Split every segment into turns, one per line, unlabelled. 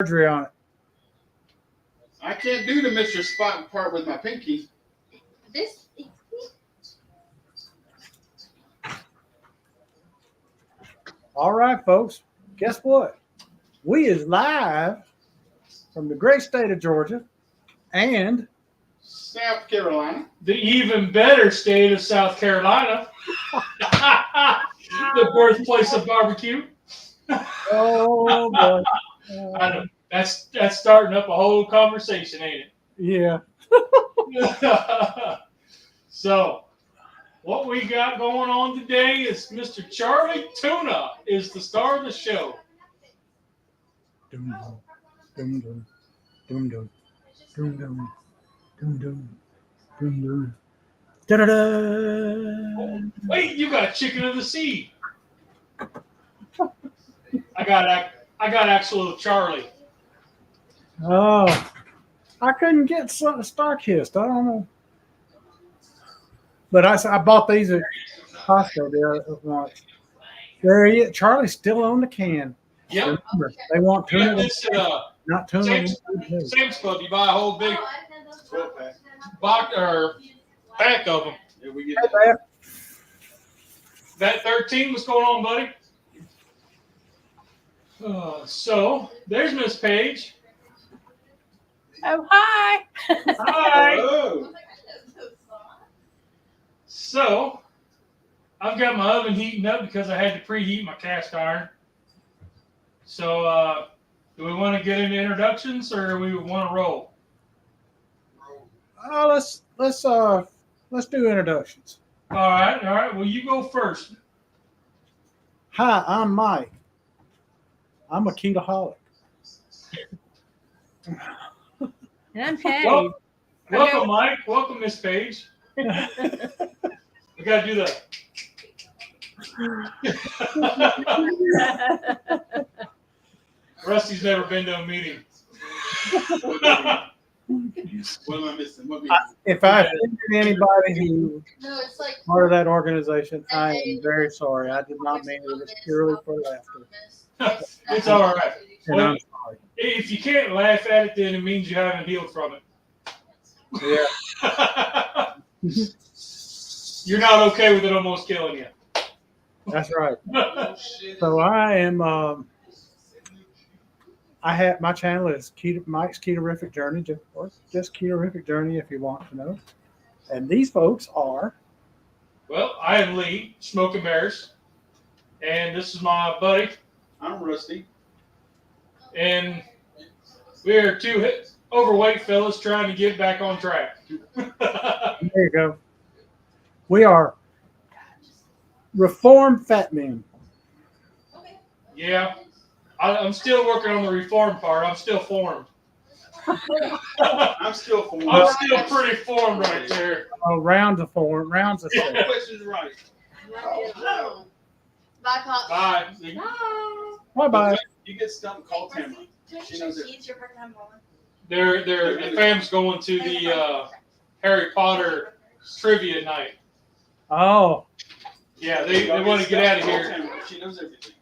surgery on it.
I can't do the Mr. Spot part with my pinky.
This.
All right, folks. Guess what? We is live from the great state of Georgia and
South Carolina.
The even better state of South Carolina. The birthplace of barbecue.
oh boy.
I know. That's starting up a whole conversation, ain't
Yeah.
it? So, what we got going on today is Mr. Charley Tuna is the star of the show.
Dum dum dum dum dum dum dum dum dum dum dum. Da da da.
Wait, you got chicken of the sea. I got actual Charley.
Oh, I couldn't get Starkist. I don't know. But I bought these at Costco there once. There he is. Charlie's still on the can.
Yep.
Remember, they want
You got
tuna,
this
not tuna.
Sam's Club. You buy a whole big
12-pack.
box or pack of them.
Yeah, we get
Hey,
that.
Beth.
That 13, what's going on, buddy? So there's Miss Paige.
Oh, hi.
Hi.
Oh,
So I've got my oven heating up because I had to preheat my cast iron. So do we want to get into introductions or we want to roll?
Oh, let's do introductions.
All right. Well, you go first.
Hi, I'm Mike. I'm a ketoholic.
And I'm Patty.
Well, welcome, Mike. Welcome, Miss Paige. We got to do that. Rusty's never been to a meeting.
what am I missing? What am I missing?
If I offended anybody who
No, it's like
part of that organization, I am very sorry. I did not mean it. It was purely for laughter.
It's all right.
And
Well,
I'm sorry.
if you can't laugh at it, then it means you haven't healed from it.
Yeah.
You're not okay with it almost killing you.
That's right.
Oh, shit.
So I am. I have my channel is Mike's Ketorific Journey, or just Ketorific Journey if you want to know. And these folks are.
Well, I am Lee, Smoking Bears, and this is my buddy,
I'm Rusty.
and we're two overweight fellas trying to get back on track.
There you go. We are reformed fat men.
Yeah, I'm still working on the reform part. I'm still formed.
I'm still for
I'm still pretty formed right there.
Rounds of form, rounds of
The
shape.
question's right.
Bye, Pop.
Bye.
Bye bye.
You get stumped, call Tamara. She knows it.
The fam's going to the Harry Potter trivia night.
Oh,
Yeah, they want to get out of
Call
here.
Tamara. She knows everything.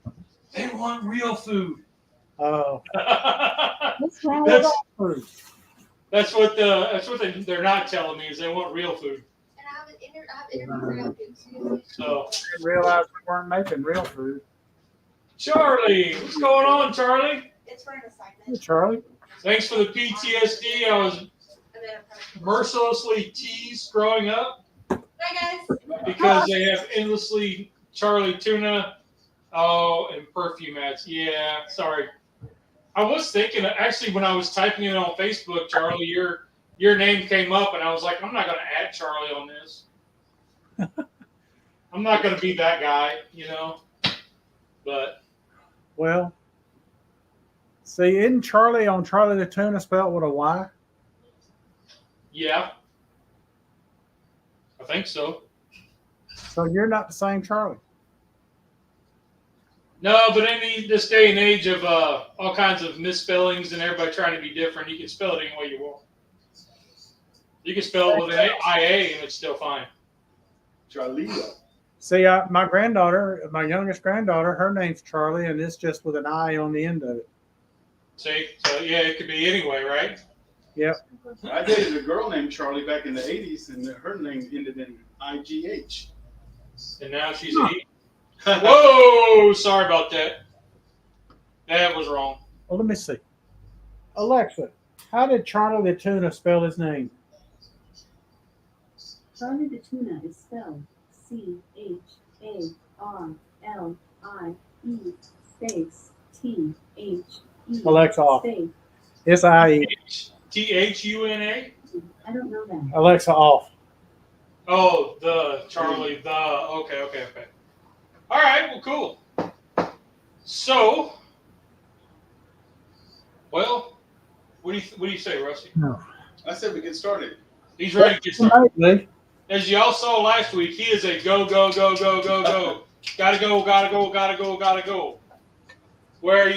They want real food.
oh.
that's
What's wrong with that fruit?
what they're not telling me is they want real food. So
I didn't realize we weren't making real food.
Charlie, what's going on, Charlie?
It's for an
Hey,
assignment.
Charlie.
Thanks for the PTSD. I was mercilessly teased growing up
Bye, guys.
because they have endlessly Charlie Tuna. Oh, and perfume ads. Yeah, sorry. I was thinking, actually, when I was typing it on Facebook, Charlie, your name came up, and I was like, I'm not going to add Charlie on this. I'm not going to be that guy, you know. But
Well, see, isn't Charlie on Charlie the Tuna spelled with a Y?
yeah, I think so.
So you're not the same Charlie.
No, but in this day and age of all kinds of misspellings and everybody trying to be different, you can spell it any way you want. You can spell it with an IA and it's still fine.
Charlie.
See, my granddaughter, my youngest granddaughter, her name's Charlie, and it's just with an I on the end of it.
See? So, yeah, it could be anyway, right?
Yep.
I dated a girl named Charley back in the 80s, and her name ended in IGH.
And now she's a he. Whoa! Sorry about that. That was wrong.
Well, let me see. Alexa, how did Charlie the Tuna spell his name?
Charlie the Tuna is spelled CHARLIE space THE
Alexa off.
space.
It's I-E.
THUNA?
I don't know that.
Alexa off.
Oh, the Charlie, the. Okay. All right, well, cool. So, well, what do you say, Rusty?
No.
I said we get started.
He's ready to get started.
Maybe.
As y'all saw last week, he is a go. Gotta go. Where,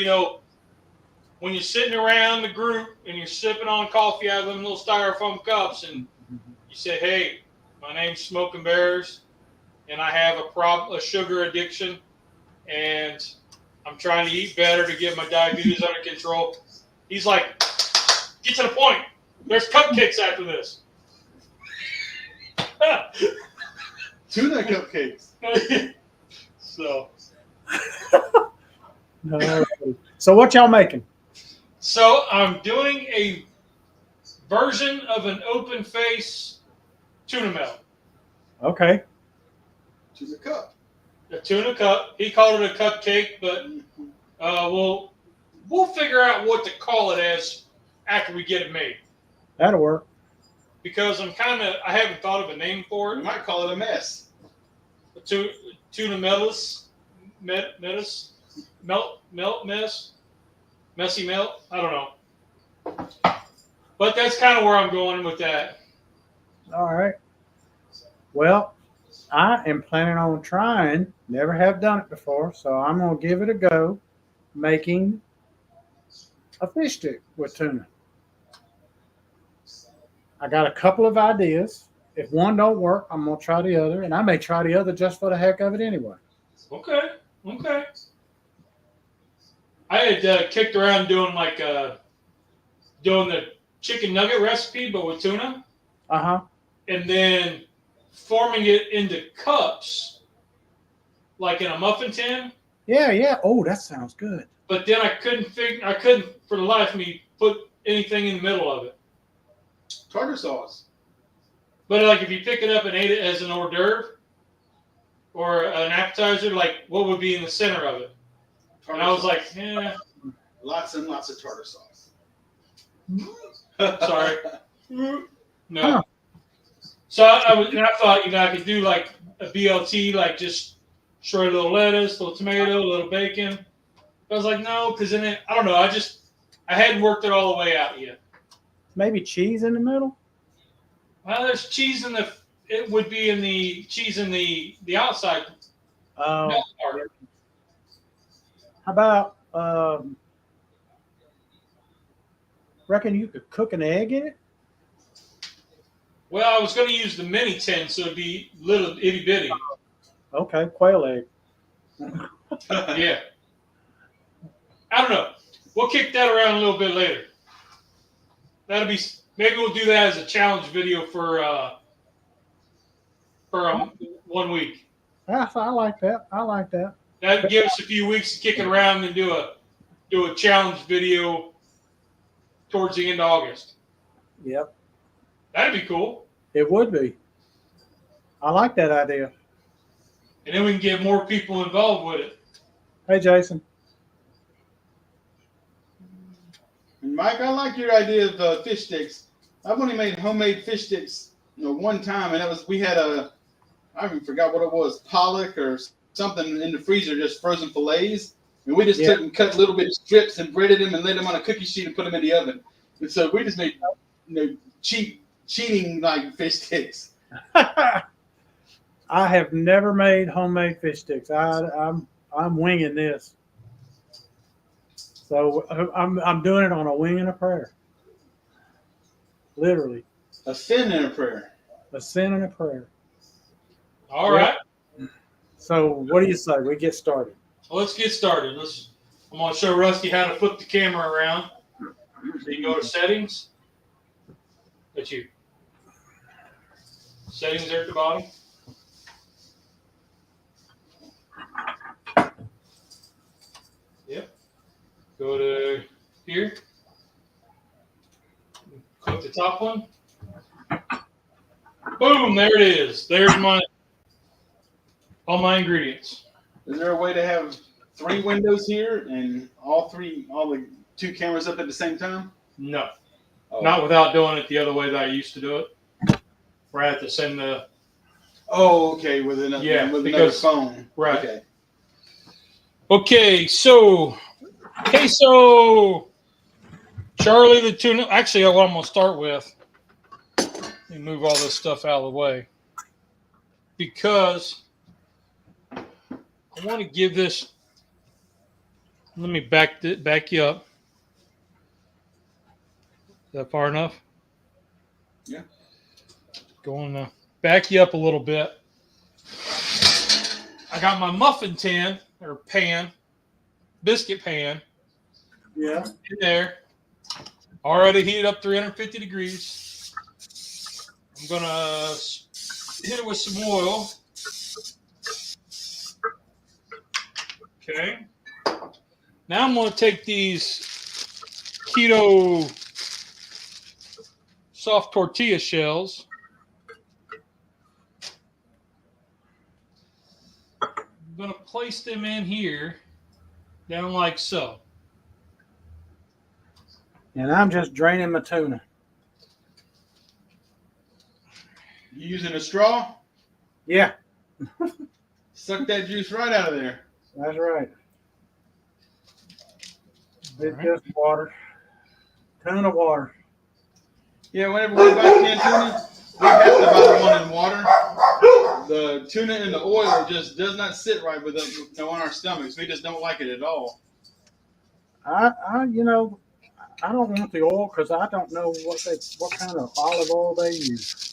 when you're sitting around the group and you're sipping on coffee out of them little styrofoam cups and you say, hey, my name's Smoking Bears and I have a sugar addiction and I'm trying to eat better to get my diabetes under control. He's like, get to the point. There's cupcakes after this.
Tuna cupcakes.
So
what y'all making?
So I'm doing a version of an open face tuna melt.
Okay.
Tuna cup.
A tuna cup. He called it a cupcake, but we'll figure out what to call it as after we get it made.
That'll work.
Because I haven't thought of a name for
We
it.
might call it a mess.
Tuna mess, messy melt. I don't know. But that's kind of where I'm going with that.
All right. Well, I am planning on trying. Never have done it before, so I'm going to give it a go making a fish stick with tuna. I got a couple of ideas. If one don't work, I'm going to try the other, and I may try the other just for the heck of it anyway.
Okay. I had kicked around doing doing the chicken nugget recipe, but with tuna.
Uh-huh.
And then forming it into cups, like in a muffin tin.
Yeah. Oh, that sounds good.
But then I couldn't for the life of me put anything in the middle of it.
Tartar sauce.
But like if you pick it up and ate it as an hors d'oeuvre or an appetizer, like what would be in the center of it?
Tartar
And I was
sauce.
like, yeah,
Lots and lots of tartar sauce.
sorry. No.
Huh.
So I thought, I could do like a BLT, like just shred a little lettuce, a little tomato, a little bacon. I was like, no, because then I don't know. I hadn't worked it all the way out yet.
Maybe cheese in the middle?
Well, there's cheese it would be in the cheese in the outside
Oh.
part.
How about, reckon you could cook an egg in it?
Well, I was going to use the mini tin, so it'd be little itty bitty.
Okay, quail egg.
Yeah. I don't know. We'll kick that around a little bit later. Maybe we'll do that as a challenge video for 1 week.
I like that.
That'd give us a few weeks to kick it around and do a challenge video towards the end of August.
Yep,
That'd be cool.
it would be. I like that idea.
And then we can get more people involved with it.
Hey, Jason.
And Mike, I like your idea of fish sticks. I've only made homemade fish sticks, one time, and we had I even forgot what it was, pollock or something in the freezer, just frozen fillets, and we just took and cut little bit of strips and breaded them and laid them on a cookie sheet and put them in the oven. And so we just made cheating like fish sticks.
I have never made homemade fish sticks. I'm winging this. So I'm doing it on a wing and a prayer. Literally.
A sin and a prayer.
A sin and a prayer.
All right.
So what do you say? We get started.
Well, let's get started. I'm going to show Rusty how to flip the camera around. So you go to settings. That's you. Settings there at the bottom. Yep. Go to here. Click the top one. Boom, there it is. There's all my ingredients.
Is there a way to have 3 windows here and all the 2 cameras up at the same time?
No.
Oh.
Not without doing it the other way that I used to do it. Where I have to send the...
Oh, okay, with another phone.
Right.
Okay.
Okay, so Charley the tuna. Actually, what I'm going to start with, let me move all this stuff out of the way, because I want to give this. Let me back you up. Is that far enough?
Yeah.
Going to back you up a little bit. I got my muffin tin or pan, biscuit pan.
Yeah.
In there. Already heated up 350 degrees. I'm going to hit it with some oil. Okay. Now I'm going to take these keto soft tortilla shells. I'm going to place them in here, down like so.
And I'm just draining my tuna.
You using a straw?
Yeah,
Suck that juice right out of there.
that's right. It's
All right.
just water. Tuna water.
Yeah, whenever we buy canned tuna, we have to buy the one in water. The tuna in the oil just does not sit right with us on our stomachs. We just don't like it at all.
I don't want the oil because I don't know what kind of olive oil they use.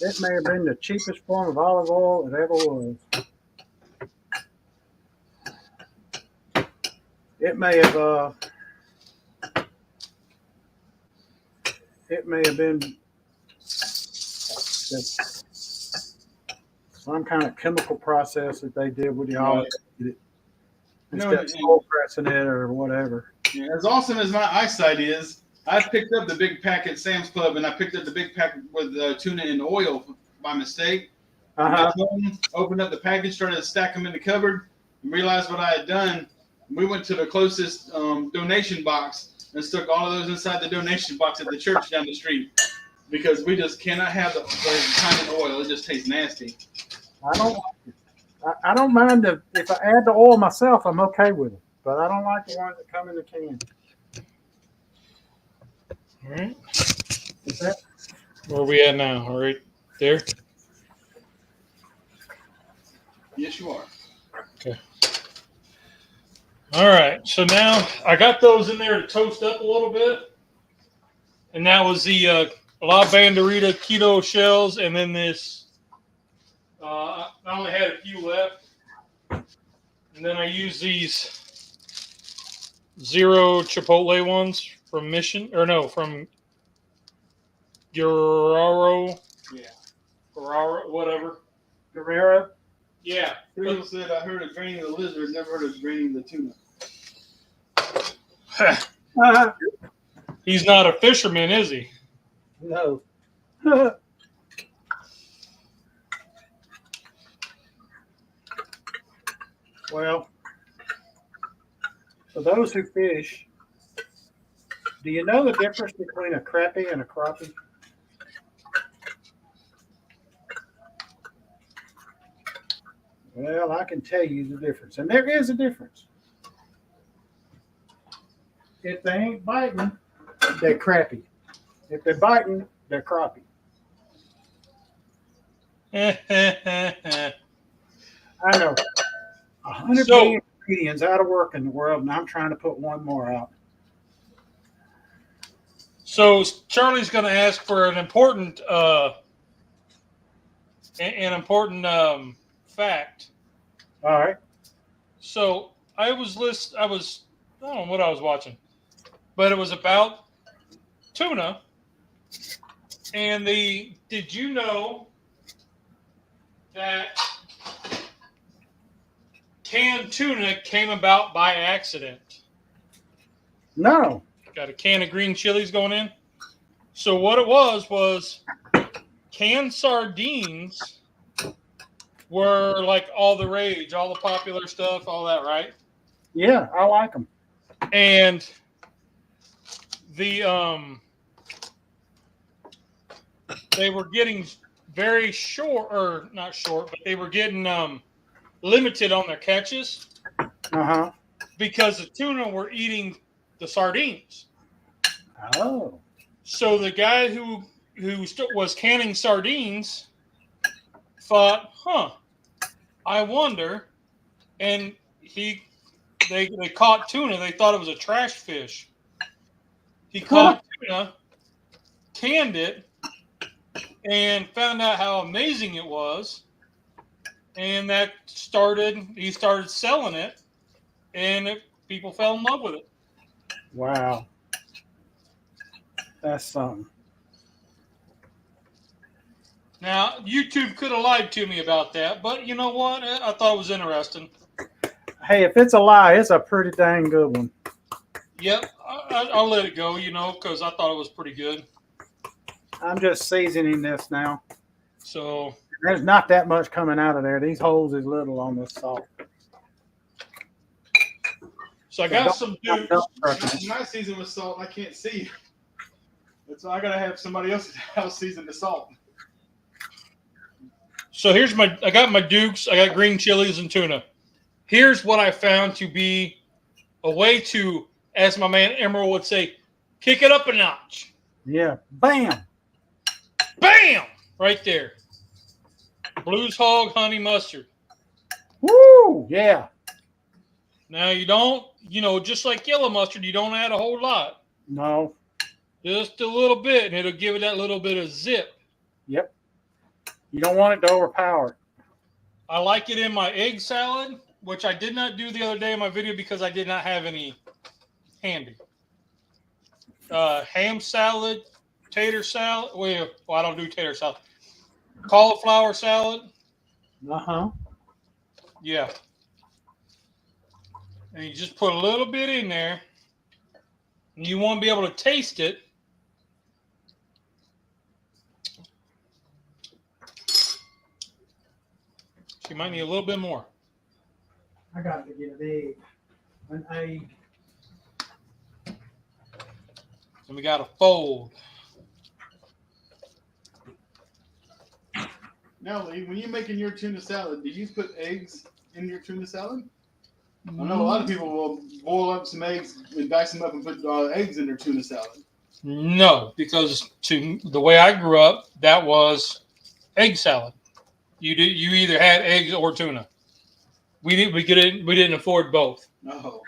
It may have been the cheapest form of olive oil it ever was. It may have been some kind of chemical process that they did with the olive instead of cold pressing it or whatever.
Yeah, as awesome as my eyesight is, I picked up the big pack at Sam's Club, and I picked up the big pack with tuna in oil by mistake.
Uh-huh.
Opened up the package, started to stack them in the cupboard, and realized what I had done. We went to the closest donation box and stuck all of those inside the donation box at the church down the street because we just cannot have the kind of oil. It just tastes nasty.
I don't mind if I add the oil myself, I'm okay with it. But I don't like the ones that come in the can.
All right.
Is that?
Where are we at now? All right. There.
Yes, you are.
Okay. All right. So now I got those in there to toast up a little bit. And that was the La Banderita keto shells. And then this, I only had a few left. And then I use these zero chipotle ones from from Guerrero.
Yeah.
Guerrero, whatever.
Guerrero?
Yeah.
Crystal said, I heard of draining the lizard, never heard of draining the tuna.
He's not a fisherman, is he?
No. Well, for those who fish, do you know the difference between a crappie and a crappie? Well, I can tell you the difference, and there is a difference. If they ain't biting, they're crappie. If they're biting, they're crappie. I know 100 million comedians out of work in the world, and I'm trying to put one more out.
So Charlie's going to ask for an important fact.
All right.
So I don't know what I was watching, but it was about tuna. And did you know that canned tuna came about by accident?
No.
Got a can of green chilies going in. So what it was canned sardines were like all the rage, all the popular stuff, all that, right?
Yeah, I like them.
And the they were getting very short, or not short, but they were getting limited on their catches
Uh-huh.
because the tuna were eating the sardines.
Oh.
So the guy who was canning sardines thought, I wonder, and they caught tuna. They thought it was a trash fish. He caught tuna, canned it, and found out how amazing it was. And he started selling it, and people fell in love with it.
Wow. That's something.
Now, YouTube could have lied to me about that, but you know what? I thought it was interesting.
Hey, if it's a lie, it's a pretty dang good one.
Yep, I'll let it go, because I thought it was pretty good.
I'm just seasoning this now.
So
There's not that much coming out of there. These holes is little on this salt.
I got some dukes.
My season with salt, I can't see. So I gotta have somebody else season the salt.
So I got my dukes. I got green chilies and tuna. Here's what I found to be a way to, as my man Emerald would say, kick it up a notch.
Yeah. Bam.
Bam! Right there. Blues Hog honey mustard.
Woo! Yeah.
Now you don't, just like yellow mustard, you don't add a whole lot.
No.
Just a little bit, and it'll give it that little bit of zip.
Yep. You don't want it to overpower.
I like it in my egg salad, which I did not do the other day in my video because I did not have any handy. Ham salad, tater salad. Well, I don't do tater salad. Cauliflower salad.
Uh-huh.
Yeah. And you just put a little bit in there. And you want to be able to taste it. So you might need a little bit more.
I got to get an egg. An egg.
And we got to fold.
Now, Lee, when you're making your tuna salad, do you put eggs in your tuna salad? I know a lot of people will boil up some eggs and dice them up and put eggs in their tuna salad.
No, because the way I grew up, that was egg salad. You either had eggs or tuna. We didn't afford both.
No.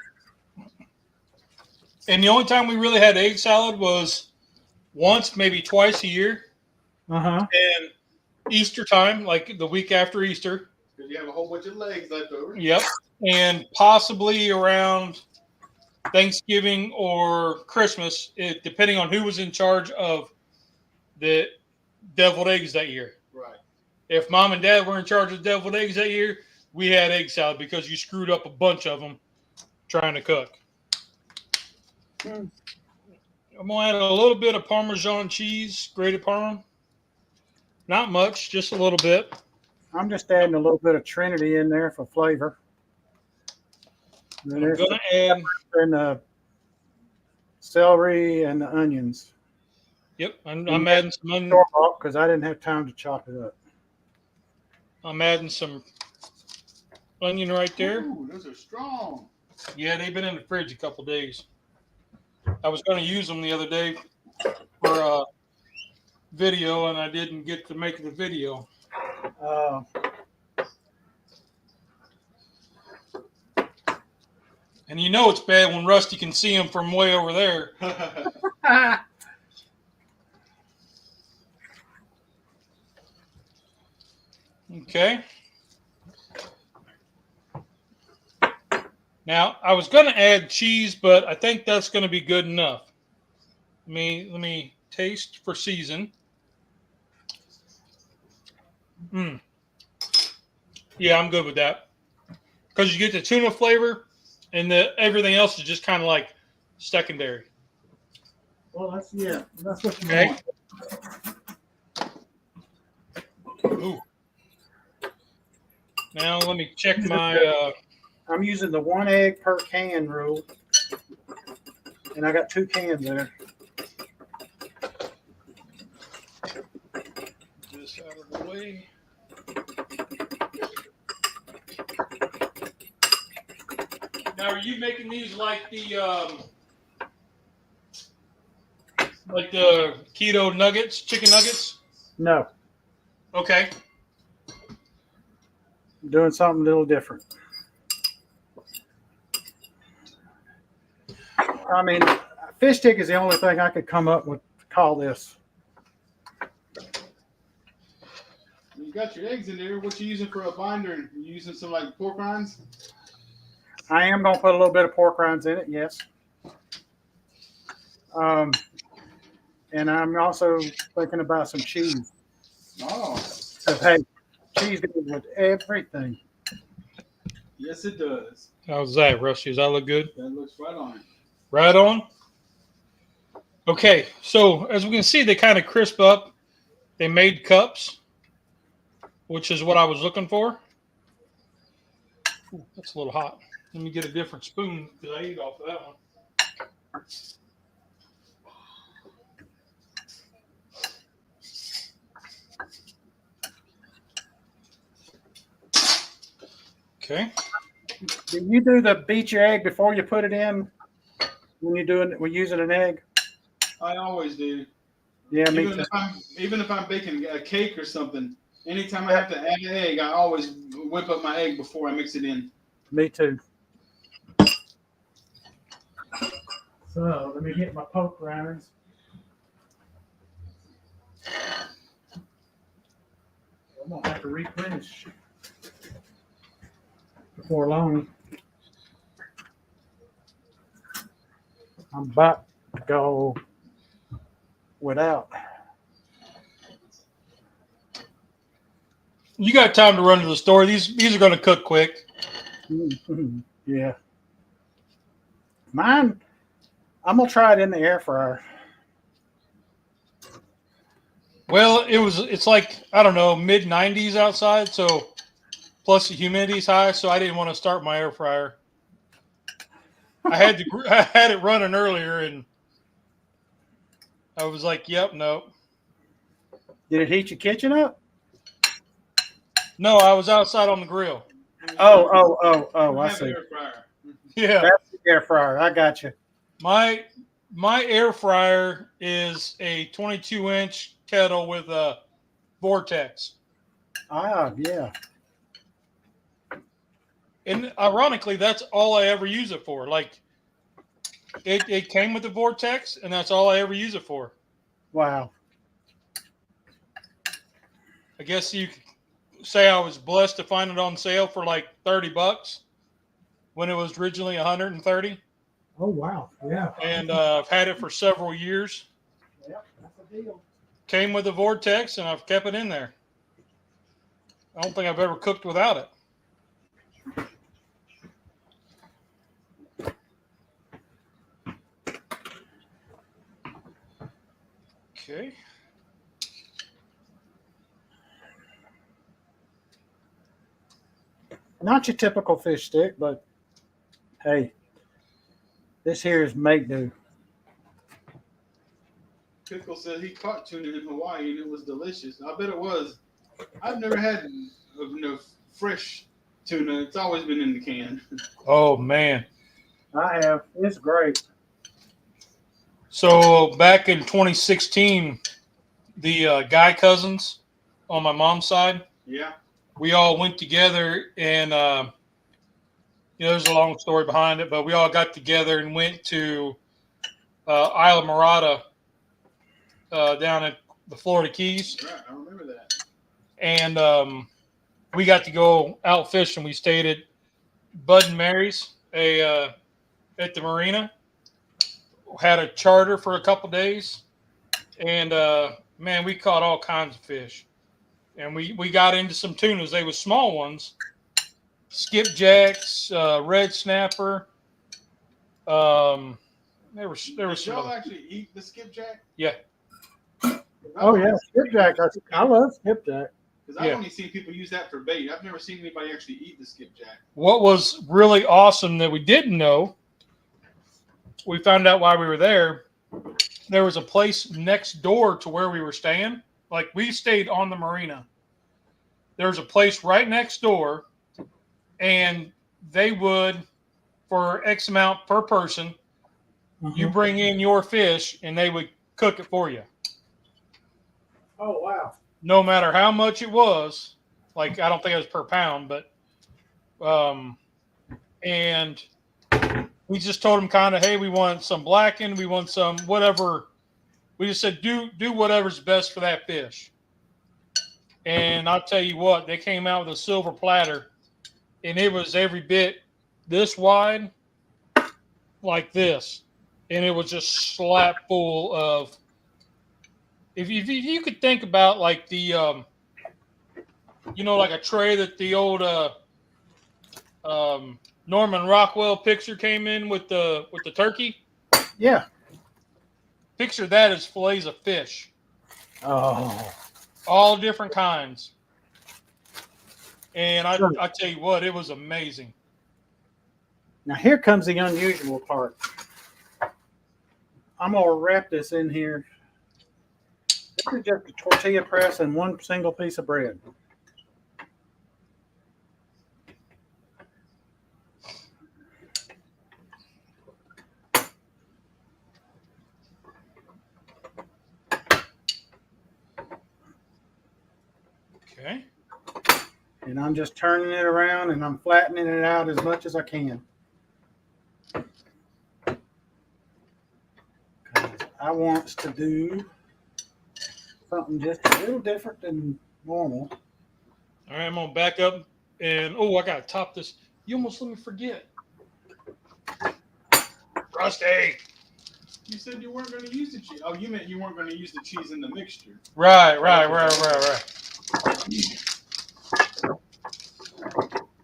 And the only time we really had egg salad was once, maybe twice a year.
Uh-huh.
And Easter time, like the week after Easter.
Because you have a whole bunch of legs left over.
Yep. And possibly around Thanksgiving or Christmas, depending on who was in charge of the deviled eggs that year.
Right.
If Mom and Dad were in charge of deviled eggs that year, we had egg salad because you screwed up a bunch of them trying to cook. I'm going to add a little bit of Parmesan cheese, grated Parmesan. Not much, just a little bit.
I'm just adding a little bit of Trinity in there for flavor.
I'm going to add...
And the celery and the onions.
Yep, I'm adding some onions.
Because I didn't have time to chop it up.
I'm adding some onion right there.
Ooh, those are strong.
Yeah, they've been in the fridge a couple days. I was going to use them the other day for a video, and I didn't get to make the video. And you know it's bad when Rusty can see him from way over there. Okay. Now, I was going to add cheese, but I think that's going to be good enough. Let me taste for season. Yeah, I'm good with that. Because you get the tuna flavor, and everything else is just kind of like secondary.
Well, that's what you
Okay.
want.
Ooh. Now let me check my.
I'm using the 1 egg per can rule, and I got 2 cans there.
This out of the way. Now, are you making these like the keto nuggets, chicken nuggets?
No,
Okay.
I'm doing something a little different. I mean, fish stick is the only thing I could come up with to call this.
You got your eggs in there. What you using for a binder? You using some like pork rinds?
I am going to put a little bit of pork rinds in it, yes. And I'm also thinking about some cheese.
Oh,
So, hey, cheese goes with everything.
yes, it does.
How's that, Rusty? Does that look good?
That looks right on it.
Right on. Okay, so as we can see, they kind of crisp up. They made cups, which is what I was looking for. Ooh, that's a little hot. Let me get a different spoon because I ate off of that one. Okay.
Do you do the beat your egg before you put it in when we're using an egg?
I always do.
Yeah, me
Even
too.
if I'm baking a cake or something, anytime I have to add an egg, I always whip up my egg before I mix it in.
Me too. So let me get my poke grinders. I'm gonna have to replenish before long. I'm about to go without.
You got time to run to the store. These are going to cook quick.
Yeah. Mine, I'm gonna try it in the air fryer.
Well, it's like, I don't know, mid 90s outside, so plus the humidity's high, so I didn't want to start my air fryer. I had it running earlier, and I was like, "Yep, no."
Did it heat your kitchen up?
No, I was outside on the grill.
Oh! I see.
Air fryer.
Yeah,
That's the air fryer. I got you.
my air fryer is a 22-inch kettle with a vortex,
Ah, yeah.
and ironically, that's all I ever use it for. Like, it came with the vortex, and that's all I ever use it for.
Wow.
I guess you could say I was blessed to find it on sale for like $30 when it was originally 130,
Oh wow. Yeah.
and I've had it for several years.
Yep, that's a deal.
Came with a vortex, and I've kept it in there. I don't think I've ever cooked without it. Okay.
Not your typical fish stick, but hey, this here is make do.
Pickle said he caught tuna in Hawaii and it was delicious. I bet it was. I've never had fresh tuna. It's always been in the can.
Oh man.
I have. It's great.
So back in 2016, the Guy cousins on my mom's side,
Yeah.
we all went together, and there's a long story behind it, but we all got together and went to Isla Morada down at the Florida Keys.
Right. I remember that.
And we got to go out fishing. We stayed at Bud and Mary's at the marina. Had a charter for a couple days, and man, we caught all kinds of fish. And we got into some tunas. They were small ones, skipjacks, red snapper. There were
Did
some
y'all
other.
actually eat the skipjack?
Yeah.
Oh yeah, skipjack. I love skipjack.
Because I've
Yeah.
only seen people use that for bait. I've never seen anybody actually eat the skipjack.
What was really awesome that we didn't know, we found out while we were there. There was a place next door to where we were staying. Like we stayed on the marina. There's a place right next door, and they would, for X amount per person, you bring in your fish, and they would cook it for you.
Oh wow.
No matter how much it was, like I don't think it was per pound, but and we just told them kind of, hey, we want some blackened, we want some whatever. We just said do whatever's best for that fish. And I'll tell you what, they came out with a silver platter, and it was every bit this wide, like this, and it was just slap full of. If you could think about like the like a tray that the old Norman Rockwell picture came in with the turkey.
Yeah.
Picture that as fillets of fish,
Oh.
all different kinds. And I tell you what, it was amazing.
Now here comes the unusual part. I'm gonna wrap this in here. This is just a tortilla press and one single piece of bread.
Okay.
And I'm just turning it around and I'm flattening it out as much as I can. 'Cause I want to do something just a little different than normal.
All right, I'm gonna back up and I gotta top this. You almost let me forget. Rusty.
You said you weren't going to use the cheese. Oh, you meant you weren't going to use the cheese in the mixture.
Right.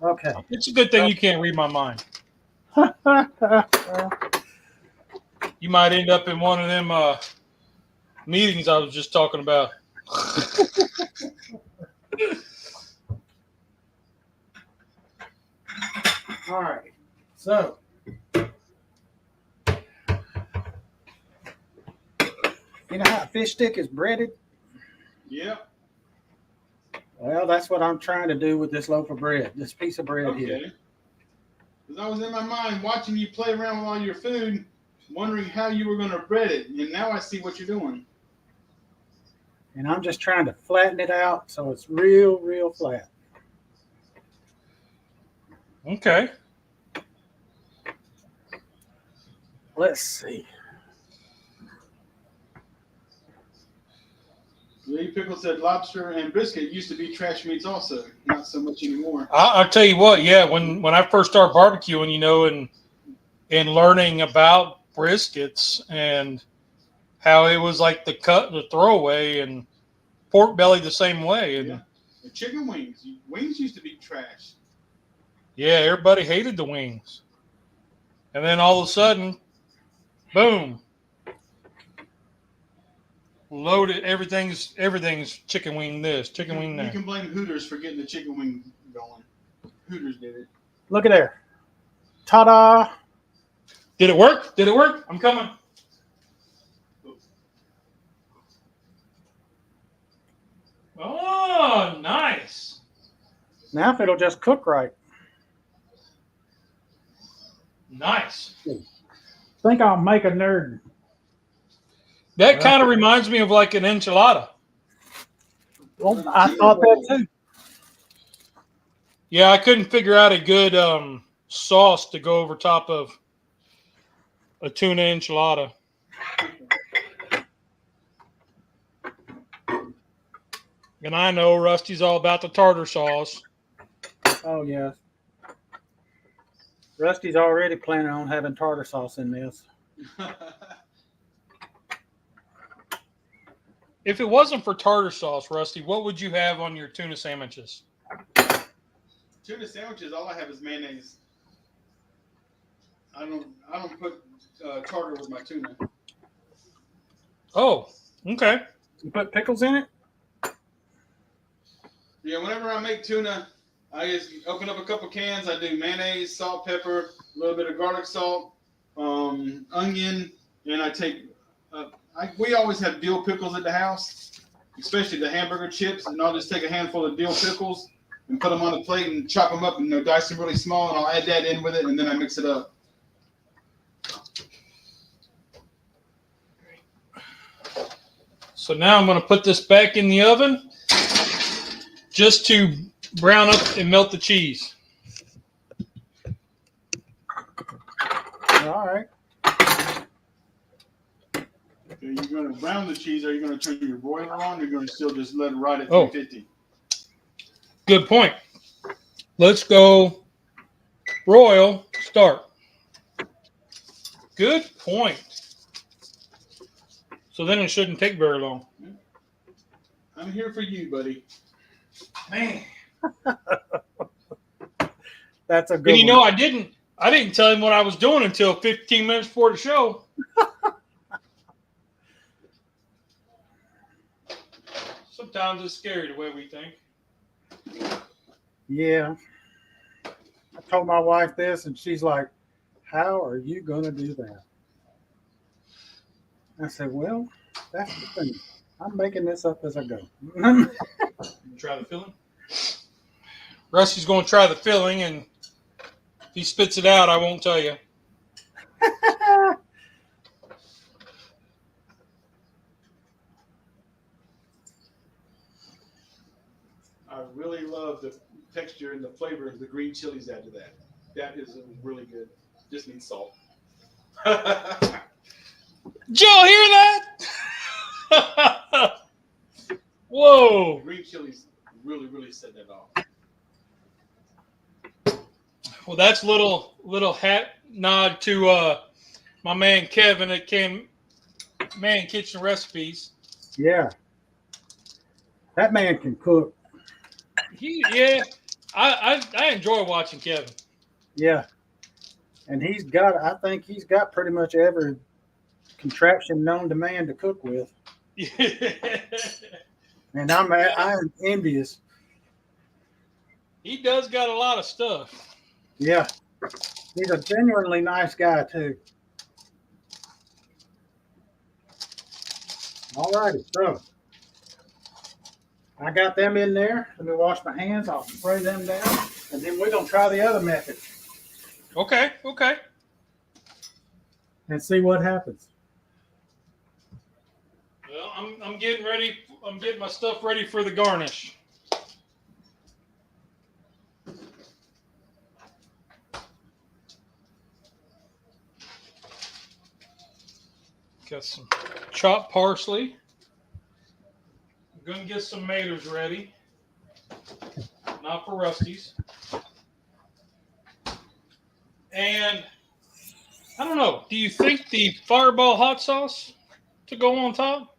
Okay.
It's a good thing you can't read my mind. You might end up in one of them meetings I was just talking about.
All right. So you know how a fish stick is breaded?
Yep.
Well, that's what I'm trying to do with this loaf of bread, this piece of bread here.
Okay. Because I was in my mind watching you play around with all your food, wondering how you were going to bread it. And now I see what you're doing.
And I'm just trying to flatten it out so it's real, real flat.
Okay.
Let's see.
Lee Pickle said lobster and brisket used to be trash meats also. Not so much anymore.
I'll tell you what, yeah, when I first started barbecuing, and learning about briskets and how it was like the throwaway, and pork belly the same way. And
The chicken wings. Wings used to be trash.
yeah, everybody hated the wings. And then all of a sudden, boom. Loaded, everything's chicken wing this, chicken wing
You
that.
can blame Hooters for getting the chicken wing going. Hooters did it.
Look at there. Ta-da.
Did it work? I'm coming. Oh, nice.
Now if it'll just cook right.
Nice.
Think I'll make a nerd.
That kind of reminds me of like an enchilada.
Well, I thought that too.
Yeah, I couldn't figure out a good sauce to go over top of a tuna enchilada. And I know Rusty's all about the tartar sauce.
Oh, yes. Rusty's already planning on having tartar sauce in this.
If it wasn't for tartar sauce, Rusty, what would you have on your tuna sandwiches?
Tuna sandwiches, all I have is mayonnaise. I don't put tartar with my tuna.
Oh, okay.
You put pickles in it?
Yeah, whenever I make tuna, I just open up a couple cans. I do mayonnaise, salt, pepper, a little bit of garlic salt, onion, and I take. We always have dill pickles at the house, especially the hamburger chips, and I'll just take a handful of dill pickles and put them on a plate and chop them up and dice them really small, and I'll add that in with it, and then I mix it up.
So now I'm going to put this back in the oven just to brown up and melt the cheese.
All right.
Okay, you're going to brown the cheese, or are you going to turn your broiler on, or you're going to still just let it ride at 350?
Good point. Let's go broil, start. Good point. So then it shouldn't take very long.
I'm here for you, buddy.
Man.
That's a good
And you
one.
know, I didn't tell him what I was doing until 15 minutes before the show. Sometimes it's scary the way we think.
Yeah. I told my wife this, and she's like, how are you going to do that? I said, well, that's the thing. I'm making this up as I go.
You try the filling? Rusty's going to try the filling, and if he spits it out, I won't tell you.
I really love the texture and the flavor of the green chilies after that. That is really good. Just needs salt.
Did y'all hear that? Whoa.
Green chilies really set that off.
Well, that's little hat nod to my man Kevin at Man Kitchen Recipes.
Yeah. That man can cook.
I enjoy watching Kevin.
Yeah. And I think he's got pretty much every contraption known to man to cook with. And I'm envious.
He does got a lot of stuff.
Yeah. He's a genuinely nice guy, too. All righty. So I got them in there. Let me wash my hands. I'll spray them down. And then we're going to try the other method
Okay.
and see what happens.
Well, I'm getting ready. I'm getting my stuff ready for the garnish. Got some chopped parsley. I'm going to get some tomatoes ready. Not for Rusty's. And I don't know. Do you think the Fireball hot sauce to go on top?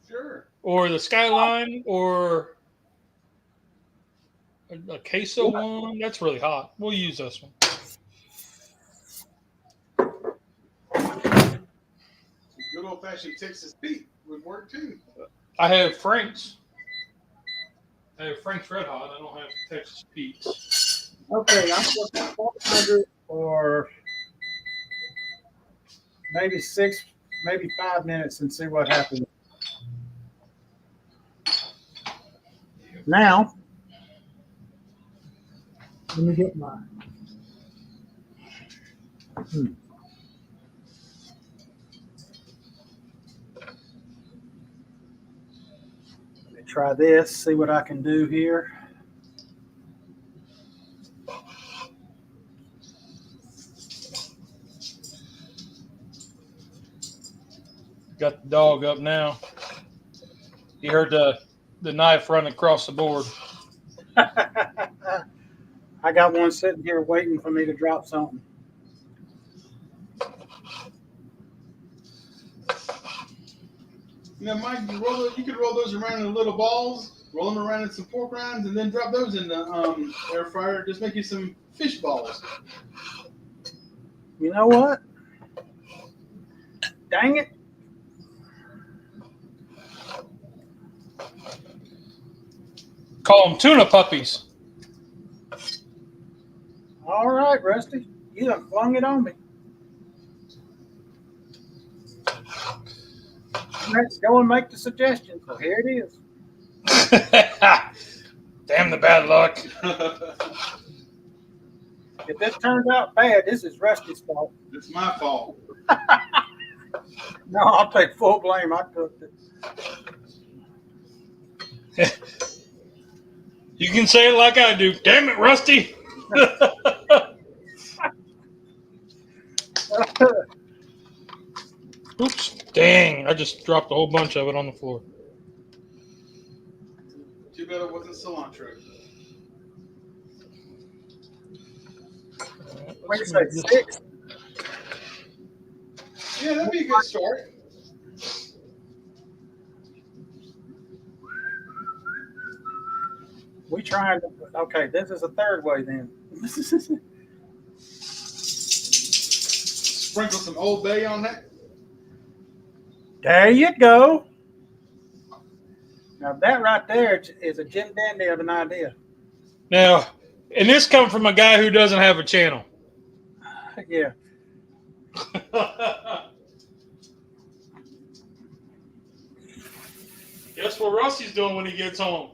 Sure.
Or the Skyline? Or a queso one? That's really hot. We'll use this one.
Good old-fashioned Texas Pete would work, too.
I have Frank's. I have Frank's Red Hot. I don't have Texas Pete's.
Okay, I'm looking at 400 or maybe 5 minutes and see what happens. Now, let me get my. Let me try this, see what I can do here.
Got the dog up now. He heard the knife running across the board.
I got one sitting here waiting for me to drop something.
Mike, you could roll those around in little balls, roll them around in some pork rinds, and then drop those in the air fryer. Just make you some fish balls.
You know what? Dang it.
Call them tuna puppies.
All right, Rusty. You done flung it on me. Let's go and make the suggestion. So here it is.
Damn the bad luck.
If this turns out bad, this is Rusty's fault.
It's my fault.
No, I'll take full blame. I cooked it.
You can say it like I do. Damn it, Rusty. Oops. Dang. I just dropped a whole bunch of it on the floor.
Too bad it wasn't cilantro.
What do you say, 6?
Yeah, that'd be a good start.
We trying to, okay, this is a third way then.
Sprinkle some Old Bay on that.
There you go. Now that right there is a Jim Dandy of an idea.
Now, and this comes from a guy who doesn't have a channel.
Yeah.
Guess what Rusty's doing when he gets home?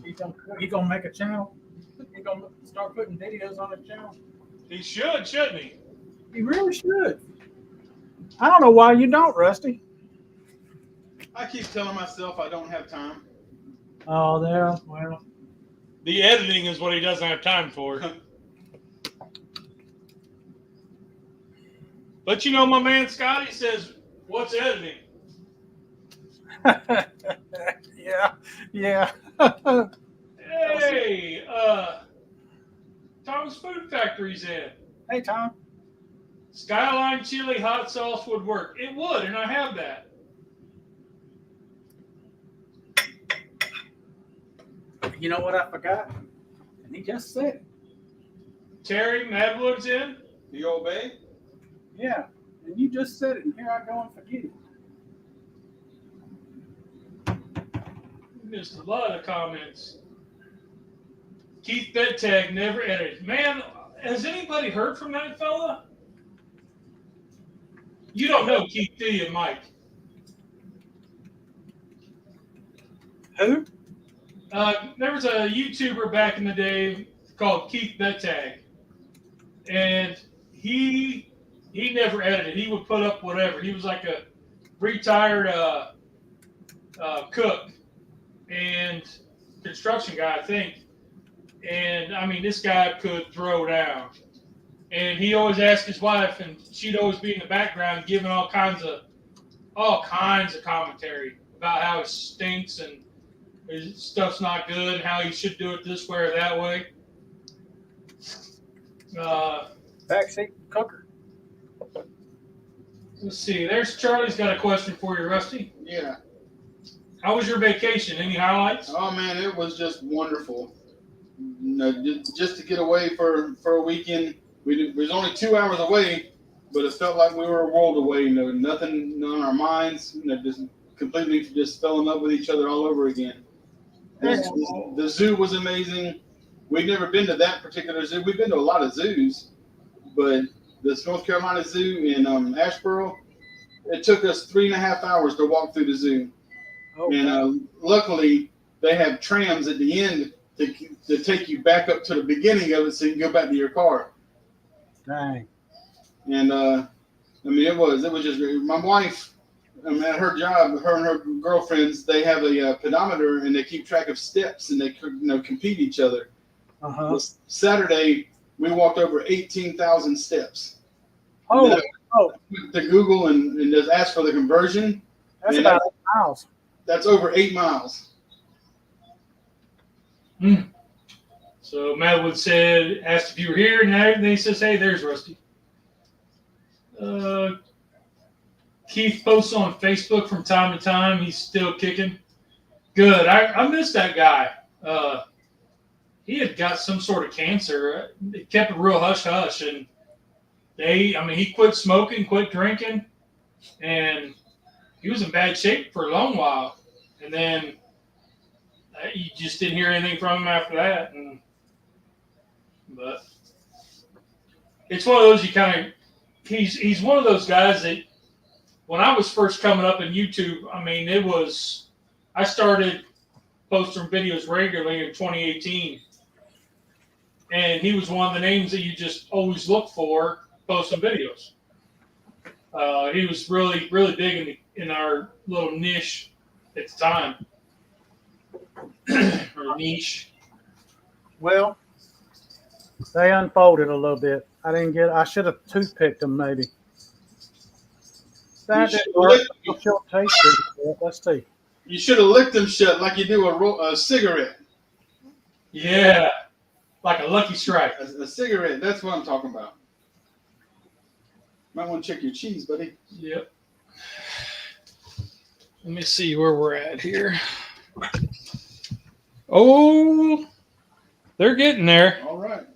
He gonna make a channel? He gonna start putting videos on his channel?
He should, shouldn't he?
He really should. I don't know why you don't, Rusty.
I keep telling myself I don't have time.
Oh, there. Well,
The editing is what he doesn't have time for. But you know, my man Scotty says, "What's editing?"
yeah.
Hey, Tom's Food Factory's in.
Hey, Tom.
Skyline chili hot sauce would work. It would, and I have that.
You know what I forgot? And he just said it.
Terry Madwood's in.
The Old Bay?
Yeah. And you just said it, and here I go and forget it.
Missed a lot of comments. Keith Bedtag never edited. Man, has anybody heard from that fella? You don't know Keith, do you, Mike?
Who?
There was a YouTuber back in the day called Keith Bedtag, and he never edited. He would put up whatever. He was like a retired cook and construction guy, I think. And I mean, this guy could throw down. And he always asked his wife, and she'd always be in the background giving all kinds of commentary about how it stinks and his stuff's not good, and how he should do it this way or that way.
Backseat cooker.
Let's see. There's Charlie's got a question for you, Rusty.
Yeah.
How was your vacation? Any highlights?
Oh, man, it was just wonderful. You know, just to get away for a weekend. We was only 2 hours away, but it felt like we were a world away. You know, nothing on our minds. You know, just completely just fell in love with each other all over again. The zoo was amazing. We've never been to that particular zoo. We've been to a lot of zoos, but this North Carolina Zoo in Asheboro, it took us 3.5 hours to walk through the zoo.
Oh,
And luckily, they have trams at the end to take you back up to the beginning of it so you can go back to your car.
dang.
And I mean, it was just great. My wife, at her job, her and her girlfriends, they have a pedometer and they keep track of steps and they compete each other.
Uh-huh.
Well, Saturday, we walked over 18,000 steps.
Oh,
To Google and just ask for the conversion.
that's
and
about 8 miles.
That's over 8 miles.
So Madwood said, asked if you were here, and then he says, "Hey, there's Rusty." Keith posts on Facebook from time to time. He's still kicking. Good. I miss that guy. He had got some sort of cancer. It kept it real hush-hush. And he quit smoking, quit drinking, and he was in bad shape for a long while. And then you just didn't hear anything from him after that. But it's one of those he's one of those guys that when I was first coming up in YouTube, I started posting videos regularly in 2018. And he was one of the names that you just always look for posting videos. He was really, really big in our little niche at the time. Or niche.
Well, they unfolded a little bit. I should have toothpicked them maybe. That didn't work. She'll taste it. Let's see.
You should have licked them shut like you do a cigarette.
Yeah. Like a Lucky Strike.
A cigarette. That's what I'm talking about. Might want to check your cheese, buddy.
Yep. Let me see where we're at here. Oh, they're getting there.
All right.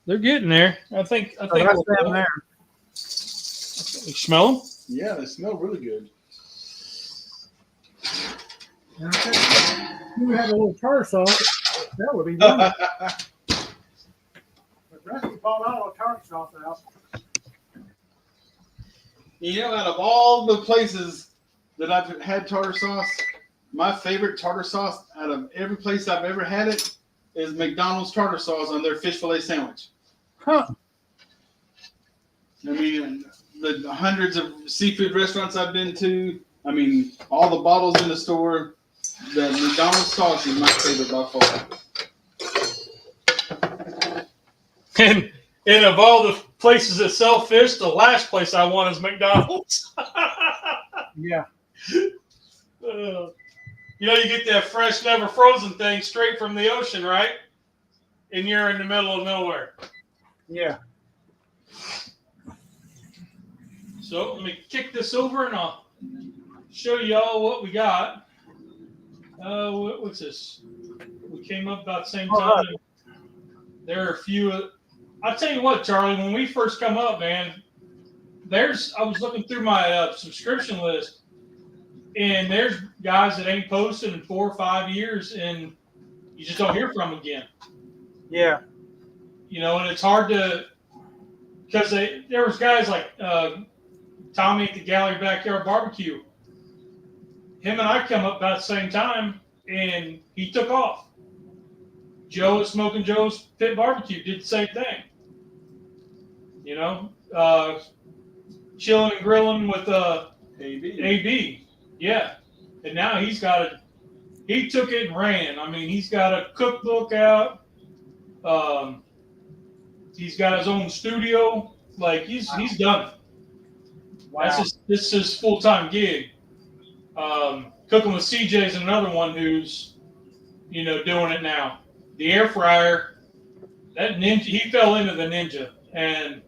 They're getting there. I think
That's them there.
You smell them?
Yeah, they smell really good.
You had a little tartar sauce. That would be good. Rusty bought all the tartar sauce out.
You know, out of all the places that I've had tartar sauce, my favorite tartar sauce out of every place I've ever had it is McDonald's tartar sauce on their fish fillet sandwich.
Huh.
I mean, the hundreds of seafood restaurants I've been to, all the bottles in the store, the McDonald's sauce is my favorite by far.
And of all the places that sell fish, the last place I want is McDonald's.
Yeah.
You get that fresh, never frozen thing straight from the ocean, right? And you're in the middle of nowhere.
Yeah.
So let me kick this over and I'll show you all what we got. What's this? We came up about the same time. There are a few. I'll tell you what, Charlie, when we first come up, man, I was looking through my subscription list, and there's guys that ain't posted in 4 or 5 years, and you just don't hear from them again.
Yeah.
And it's hard to, because there was guys like Tommy at the Gallery Backyard Barbecue. Him and I come up about the same time, and he took off. Joe at Smoking Joe's Pit Barbecue did the same thing. Chilling and grilling with AB. Yeah. And now he took it and ran. He's got a cookbook out. He's got his own studio. Like he's done it.
Wow.
This is his full-time gig. Cooking with CJ is another one who's, doing it now. The air fryer, that Ninja, he fell into the Ninja, and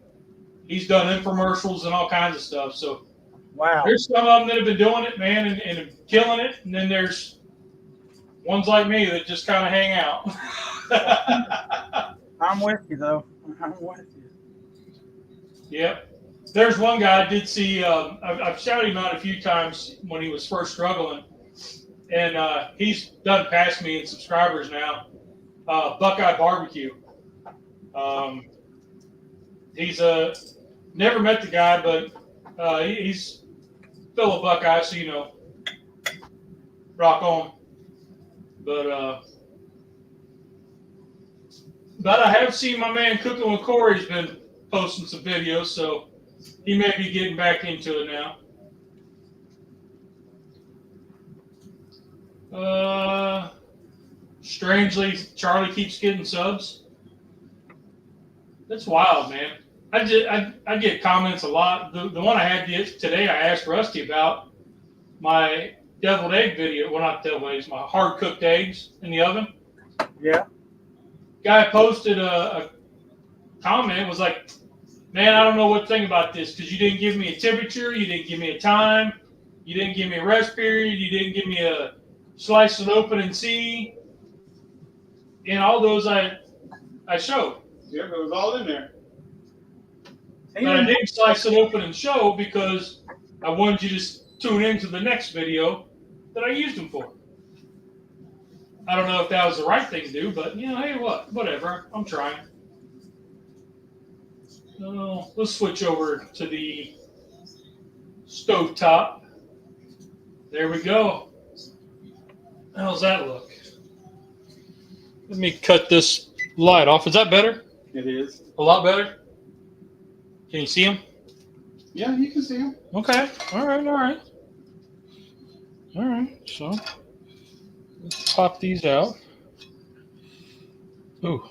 he's done infomercials and all kinds of stuff. So
wow.
There's some of them that have been doing it, man, and killing it. And then there's ones like me that just kind of hang out.
I'm with you, though. I'm with you.
Yep. There's one guy I did see, I've shouted him out a few times when he was first struggling, and he's done past me in subscribers now. Buckeye Barbecue. He's never met the guy, but he's fellow Buckeye, so rock on. But I have seen my man Cooking with Corey's been posting some videos, so he may be getting back into it now. Strangely, Charlie keeps getting subs. That's wild, man. I get comments a lot. The one I had today, I asked Rusty about my deviled egg video. Well, not deviled eggs, my hard cooked eggs in the oven.
Yeah.
Guy posted a comment, was like, man, I don't know what to think about this because you didn't give me a temperature, you didn't give me a time, you didn't give me a rest period, you didn't give me a slice it open and see. And all those I showed.
Yep, it was all in there.
But I didn't slice it open and show because I wanted you to tune into the next video that I used them for. I don't know if that was the right thing to do, but you know, hey, whatever. I'm trying. Let's switch over to the stovetop. There we go. How's that look? Let me cut this light off. Is that better?
It is.
A lot better? Can you see him?
Yeah, you can see them.
Okay. All right. All right. So let's pop these out. Ooh.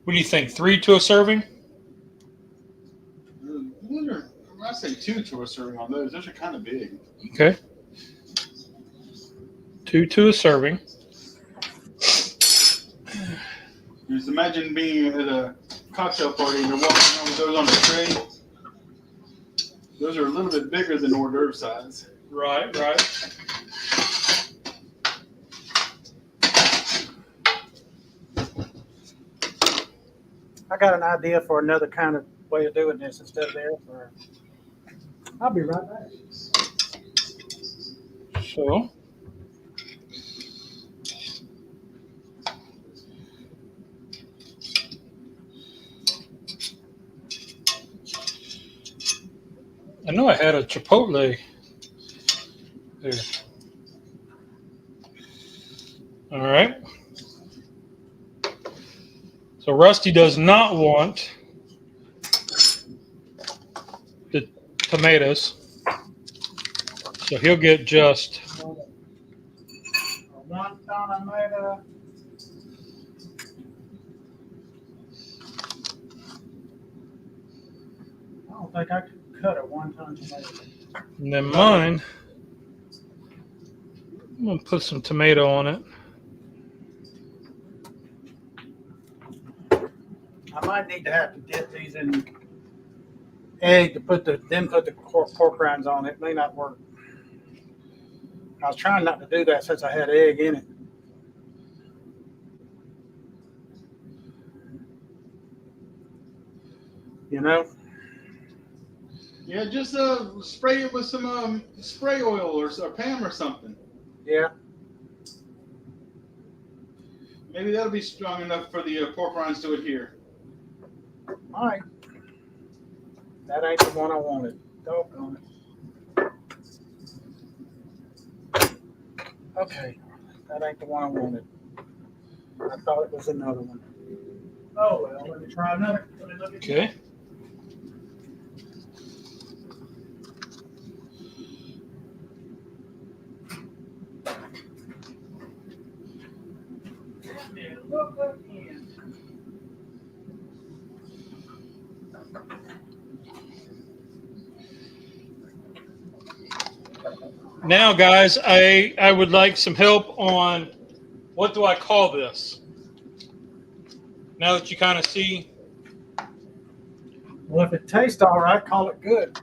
What do you think? 3 to a serving?
I say 2 to a serving on those. Those are kind of big.
Okay. 2 to a serving.
Just imagine being at a cocktail party and you're walking around with those on a tray. Those are a little bit bigger than hors d'oeuvre size.
Right.
I got an idea for another kind of way of doing this instead of the air fryer. I'll be right back.
So. I know I had a Chipotle there. All right. So Rusty does not want the tomatoes. So he'll get just
One tomato. I don't think I could cut a one-ton tomato.
and then mine. I'm gonna put some tomato on it.
I might need to have to dip these in egg to put the pork rinds on. It may not work. I was trying not to do that since I had egg in it. You know?
Yeah, just spray it with some spray oil or Pam or something.
Yeah.
Maybe that'll be strong enough for the pork rinds to adhere.
All right. That ain't the one I wanted. Doggone it. Okay. That ain't the one I wanted. I thought it was another one. Oh, well, let me try another.
Okay. Now, guys, I would like some help on what do I call this? Now that you kind of see.
Well, if it tastes all right, call it good.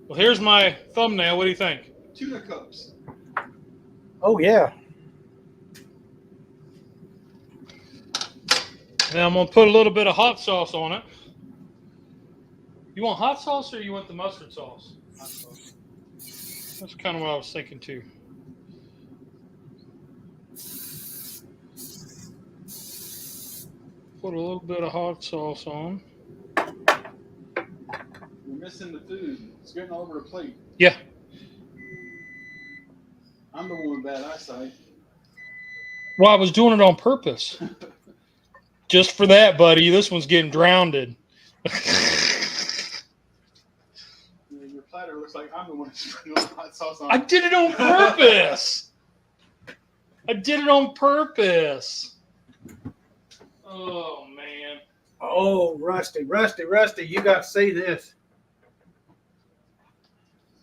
Well, here's my thumbnail. What do you think?
Tuna cups.
Oh, yeah.
Now I'm going to put a little bit of hot sauce on it. You want hot sauce or you want the mustard sauce? That's kind of what I was thinking too. Put a little bit of hot sauce on.
You're missing the food. It's getting all over the plate.
Yeah.
I'm the one with bad eyesight.
Well, I was doing it on purpose. Just for that, buddy. This one's getting drowned.
Your platter looks like I'm the one sprinkling hot sauce on.
I did it on purpose. I did it on purpose. Oh, man.
Oh, Rusty, you got to see this.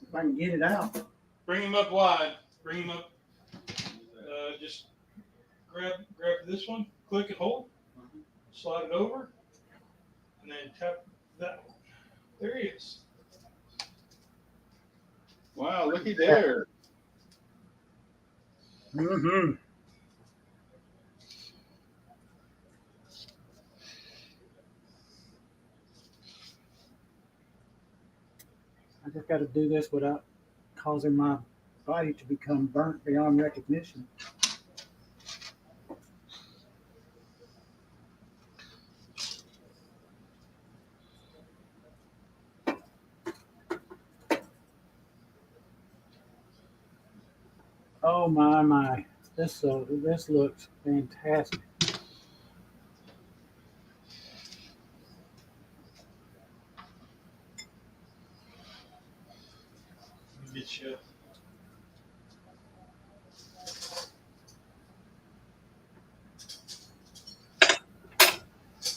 If I can get it out.
Bring him up wide. Bring him up. just grab this one, click and hold, slide it over, and then tap that one. There he is.
Wow, looky there.
Mm-hmm. I just got to do this without causing my body to become burnt beyond recognition. Oh my! This looks fantastic.
Get you.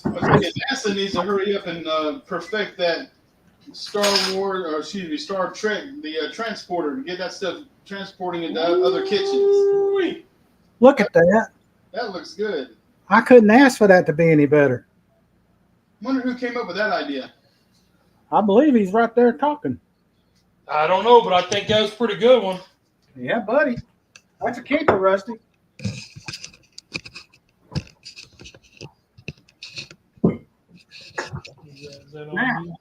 Okay, NASA needs to hurry up and perfect that Star Trek, the transporter, to get that stuff transporting into other kitchens.
Ooh-wee.
Look at that!
That looks good.
I couldn't ask for that to be any better.
Wonder who came up with that idea.
I believe he's right there talking.
I don't know, but I think that was a pretty good one.
Yeah, buddy. That's a keeper, Rusty. Now,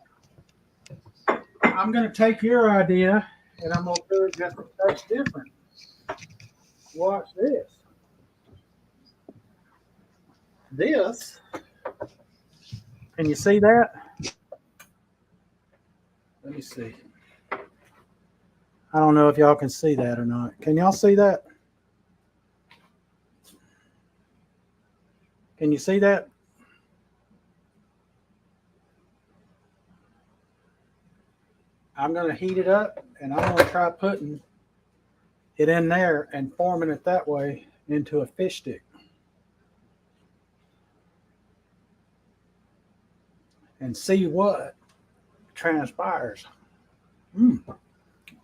I'm going to take your idea and I'm going to do it just a touch different. Watch this. This, can you see that? Let me see. I don't know if y'all can see that or not. Can y'all see that? Can you see that? I'm going to heat it up and I'm going to try putting it in there and forming it that way into a fish stick. And see what transpires.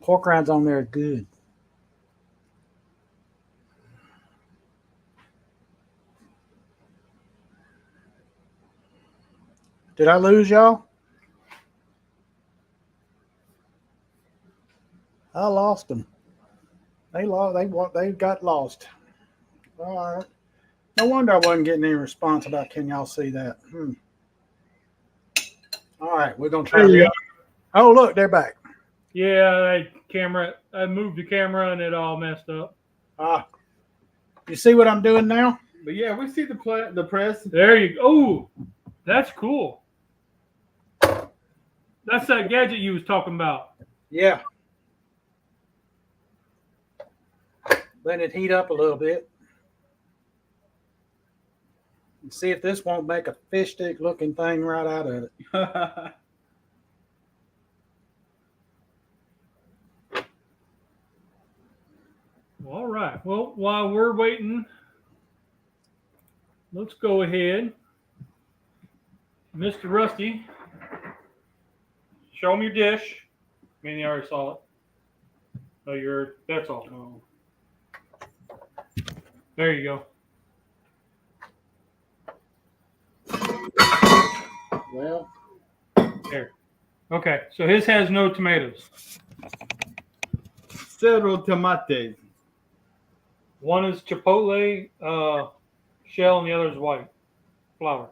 Pork rinds on there are good. Did I lose y'all? I lost them. They got lost. All right. No wonder I wasn't getting any response about can y'all see that. All right, we're gonna try
There you
this. Oh, look, they're back.
Yeah, I moved the camera and it all messed up.
You see what I'm doing now?
But yeah, we see the press.
There you go. Oh, that's cool. That's that gadget you was talking about.
Yeah. Let it heat up a little bit. And see if this won't make a fish stick looking thing right out of it.
All right. Well, while we're waiting, let's go ahead. Mr. Rusty, show me your dish. I mean, you already saw it. Oh, that's all. Oh. There you go.
Well,
There. Okay, so his has no tomatoes.
Cero tomates.
One is chipotle shell and the other is white flour.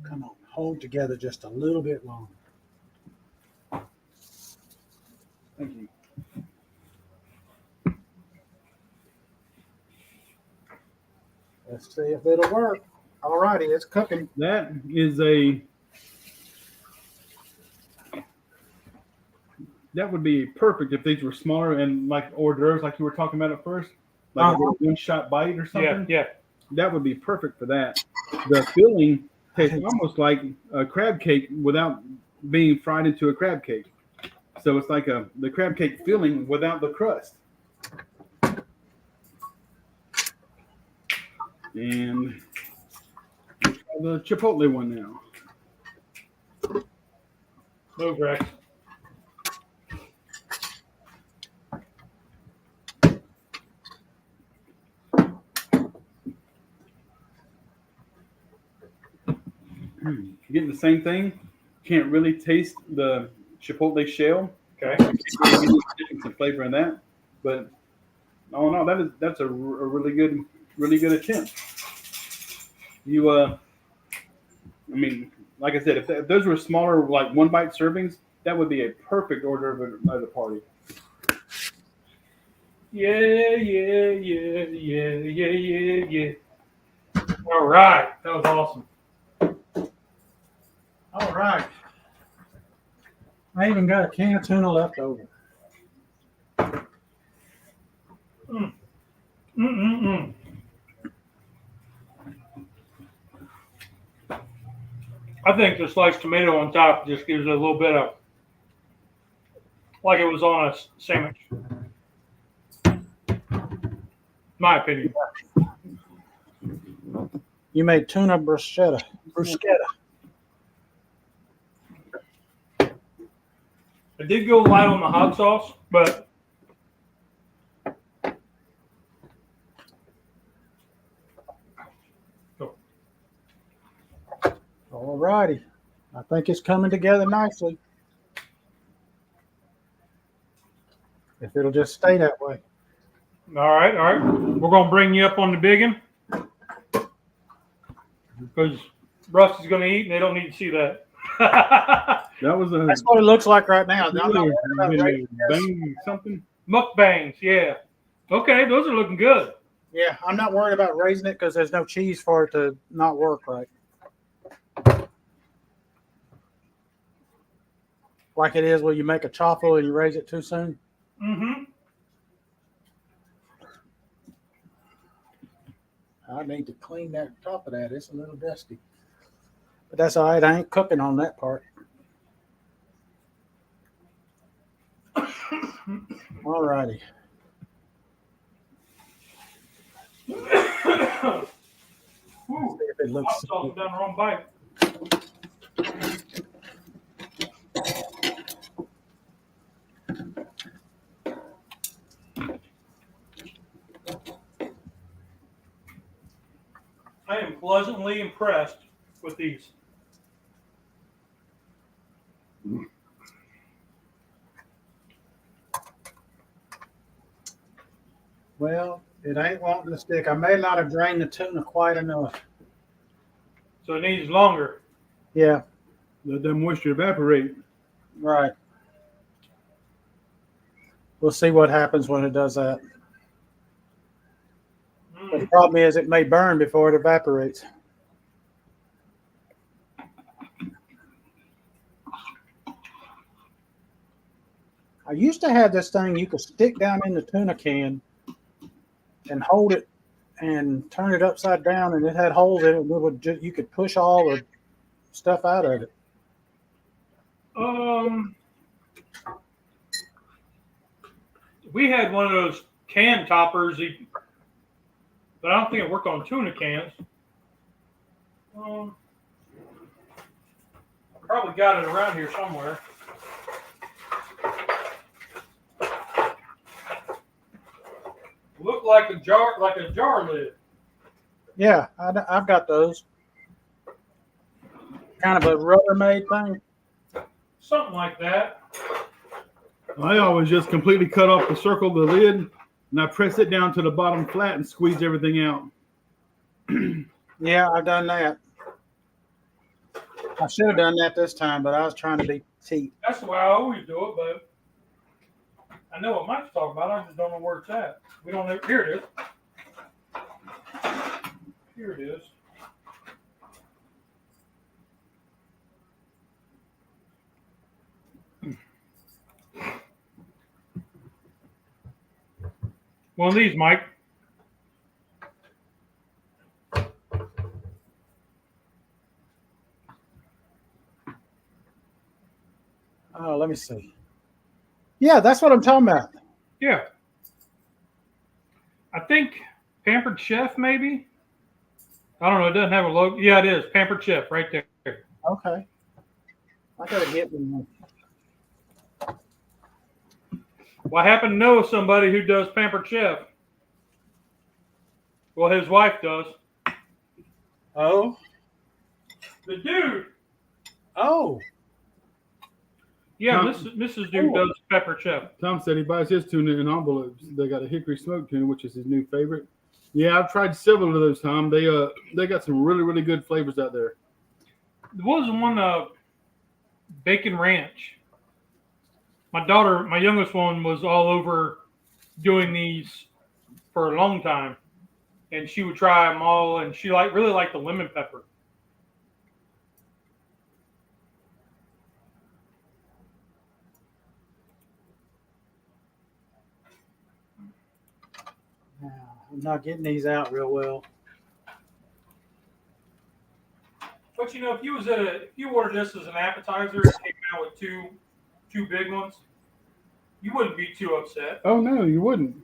come on, hold together just a little bit longer.
Thank you.
Let's see if it'll work. All righty, it's cooking.
That would be perfect if these were smaller and like hors d'oeuvres, like you were talking about at first, like a one-shot bite or something.
Yeah.
That would be perfect for that. The filling tastes almost like a crab cake without being fried into a crab cake. So it's like the crab cake filling without the crust. And we'll try the chipotle one now.
Move, Rex.
You're getting the same thing. Can't really taste the chipotle shell.
Okay.
Can't really get the difference in flavor in that. But no, that's a really good attempt. You I mean, like I said, if those were smaller, like 1 bite servings, that would be a perfect order of a party.
Yeah. All right. That was awesome.
All right. I even got a can of tuna left over.
I think the sliced tomato on top just gives it a little bit of, like it was on a sandwich. My opinion.
You made tuna bruschetta.
I did go light on the hot sauce, but
All righty. I think it's coming together nicely. If it'll just stay that way.
all right. We're gonna bring you up on the biggin because Rusty's gonna eat, and they don't need to see that.
That was a
That's what it looks like right now. I'm not worried about
bang
raising
something.
Mukbangs, yeah. Okay, those are looking good.
Yeah, I'm not worried about raising it because there's no cheese for it to not work right. Like it is when you make a chaffle and you raise it too soon.
Mm-hmm.
I need to clean that top of that. It's a little dusty. But that's all right. I ain't cooking on that part. All righty. See if it looks.
Hot sauce down the wrong bite. I am pleasantly impressed with these.
Well, it ain't wanting to stick. I may not have drained the tuna quite enough.
So it needs longer.
Yeah,
Let that moisture evaporate.
right. We'll see what happens when it does that. But the problem is it may burn before it evaporates. I used to have this thing you could stick down in the tuna can and hold it and turn it upside down, and it had holes in it. And it would you could push all the stuff out of it.
We had one of those can toppers, but I don't think it worked on tuna cans. I probably got it around here somewhere. Looked like a jar lid.
Yeah, I've got those. Kind of a Rubbermaid thing.
Something like that.
I always just completely cut off the circle of the lid, and I press it down to the bottom flat and squeeze everything out.
Yeah, I've done that. I should have done that this time, but I was trying to be petite.
That's the way I always do it, but I know what Mike's talking about. I just don't know where it's at. We don't know. Here it is. Here it is. One of these, Mike.
Oh, let me see. Yeah, that's what I'm talking about.
Yeah. I think Pampered Chef, maybe. I don't know. It doesn't have a logo. Yeah, it is. Pampered Chef right there.
Okay. I gotta get one.
Well, I happen to know somebody who does Pampered Chef. Well, his wife does.
Oh,
The dude.
Oh,
Yeah,
Tom-
Mrs. Dude does pepper chip.
Tom said he buys his tuna in envelopes. They got a hickory smoked tuna, which is his new favorite. Yeah, I've tried several of those, Tom. They got some really, really good flavors out there.
There was one bacon ranch. My daughter, my youngest one, was all over doing these for a long time, and she would try them all, and she really liked the lemon pepper.
I'm not getting these out real well.
But you know, if you ordered this as an appetizer and came out with two big ones, you wouldn't be too upset.
Oh no, you wouldn't.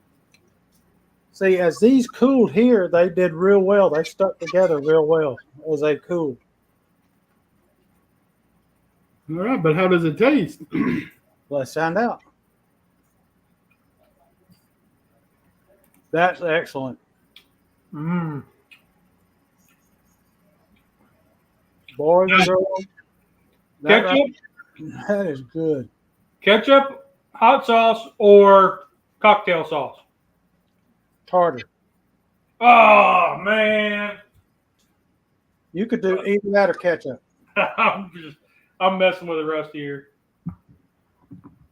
See, as these cooled here, they did real well. They stuck together real well as they cooled.
All right, but how does it taste?
Let's find out. That's excellent.
Mmm.
Boys and girls,
Ketchup,
that is good.
ketchup, hot sauce, or cocktail sauce.
Tartar.
Oh man,
You could do either that or ketchup.
I'm messing with it, Rusty here.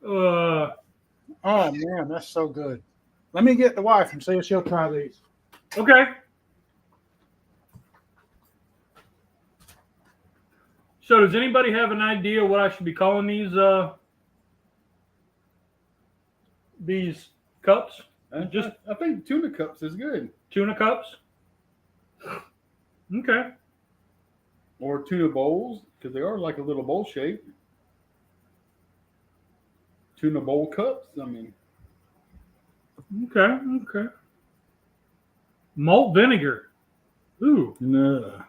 Oh man, that's so good. Let me get the wife and see if she'll try these.
Okay. So, does anybody have an idea what I should be calling these cups?
I think tuna cups is good.
Tuna cups? Okay.
Or tuna bowls, because they are like a little bowl shape. Tuna bowl cups. I mean,
Okay. Malt vinegar. Ooh,
no.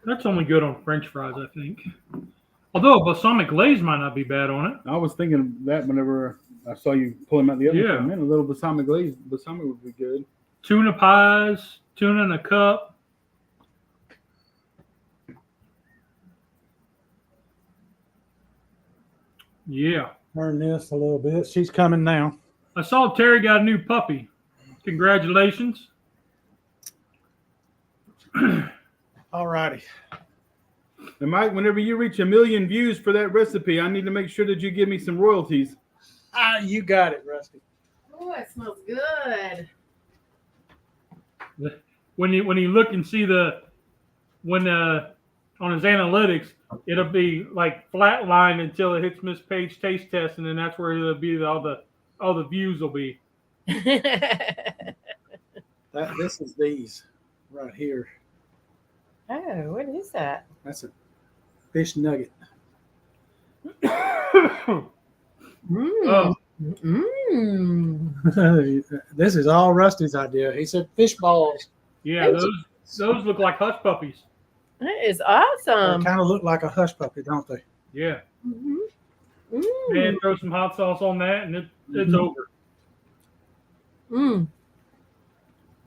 that's only good on French fries, I think. Although a balsamic glaze might not be bad on it.
I was thinking of that whenever I saw you pull them out the oven.
Yeah.
Man, a little balsamic glaze. Balsamic would be good.
Tuna pies, tuna in a cup. Yeah.
Turn this a little bit. She's coming now.
I saw Terry got a new puppy. Congratulations.
All righty.
And Mike, whenever you reach 1 million views for that recipe, I need to make sure that you give me some royalties.
You got it, Rusty.
Oh, it smells good.
When you look and see on his analytics, it'll be like flatline until it hits Miss Page taste test, and then that's where it'll be all the views will be.
This is these right here.
Oh, what is that?
That's a fish nugget.
Oh,
This is all Rusty's idea. He said fish balls.
yeah, those look like hush puppies.
That is
They
awesome.
kind of look like a hush puppy, don't they?
Yeah.
Mm-hmm.
And throw some hot sauce on that, and it's over.
Mm.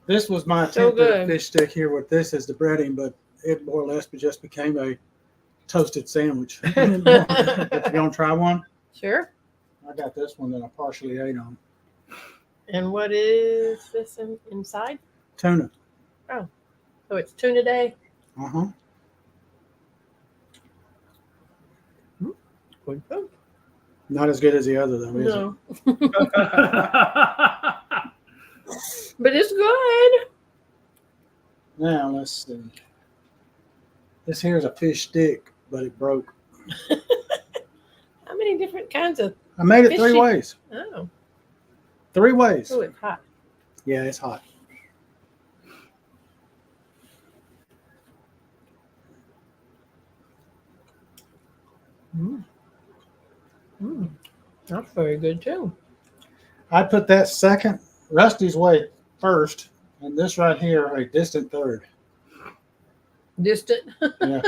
This was my
So
attempt at a
good.
fish stick here with this as the breading, but it more or less just became a toasted sandwich. If you're going to try one,
Sure.
I got this one that I partially ate on.
And what is this inside?
Tuna.
So it's tuna day.
Uh-huh.
Good food.
Not as good as the other, though, is
No, but it's good.
it? Now, let's see. This here is a fish stick, but it broke.
How many different kinds of?
I made it
Fish
3
stick.
ways.
Oh,
3 ways.
oh, it's hot.
Yeah, it's hot.
That's very good too.
I put that second, Rusty's way first, and this right here a distant third.
Distant.
Yeah.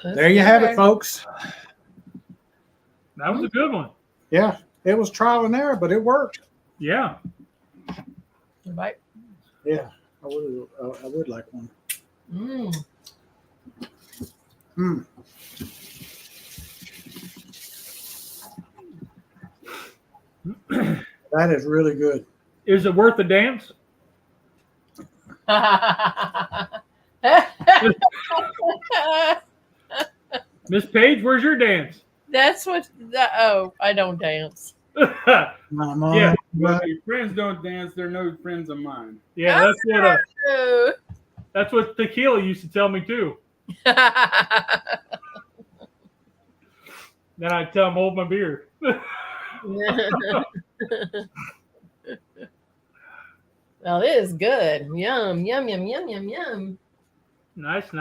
That's
There you have it,
good.
folks.
That was a good one.
Yeah, it was trial and error, but it worked.
Yeah.
Right.
Yeah. I would like one.
Mm.
Mm. That is really good.
Is it worth the dance? Miss Page, where's your dance?
That's what. Oh, I don't dance.
My
Yeah.
mom,
Well, if your friends don't dance, they're no friends of mine. Yeah,
Oh.
that's what Tequila used to tell me too. Then I'd tell him hold my beer.
Well, it is good. Yum, yum, yum, yum, yum, yum.
Nice.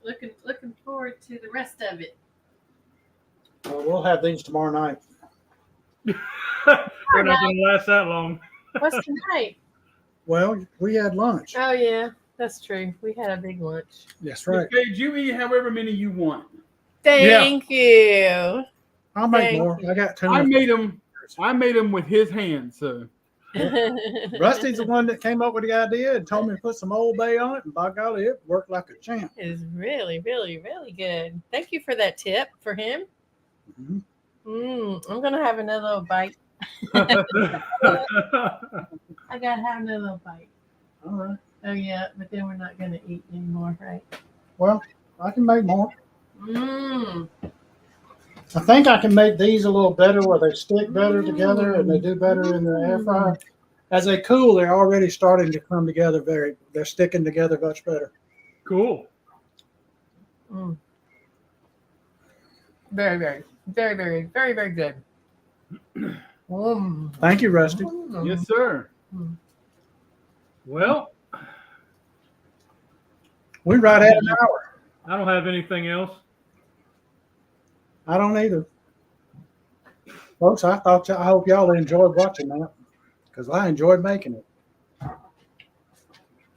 Looking forward to the rest of it.
well, we'll have these tomorrow night.
We're not going to last that long.
What's tonight?
Well, we had lunch.
Oh yeah, that's true. We had a big lunch.
That's right.
Miss Page, you eat however many you want.
Thank you.
I'll make
Thank
more. I got two.
I made them with his hands. So
Rusty's the one that came up with the idea and told me to put some Old Bay on it, and by golly, it worked like a champ.
It is really, really, really good. Thank you for that tip for him.
Mhm.
I'm gonna have another little bite. I gotta have another little bite.
All right.
Oh yeah, but then we're not gonna eat anymore, right?
Well, I can make more.
Mmm.
I think I can make these a little better where they stick better together and they do better in the air fryer. As they cool, they're already starting to come together they're sticking together much better.
Cool.
Mm. Very, very, very, very, very, very good.
Thank you, Rusty.
Yes, sir. Well,
We right at an hour.
I don't have anything else.
I don't either. Folks, I hope y'all enjoyed watching that because I enjoyed making it.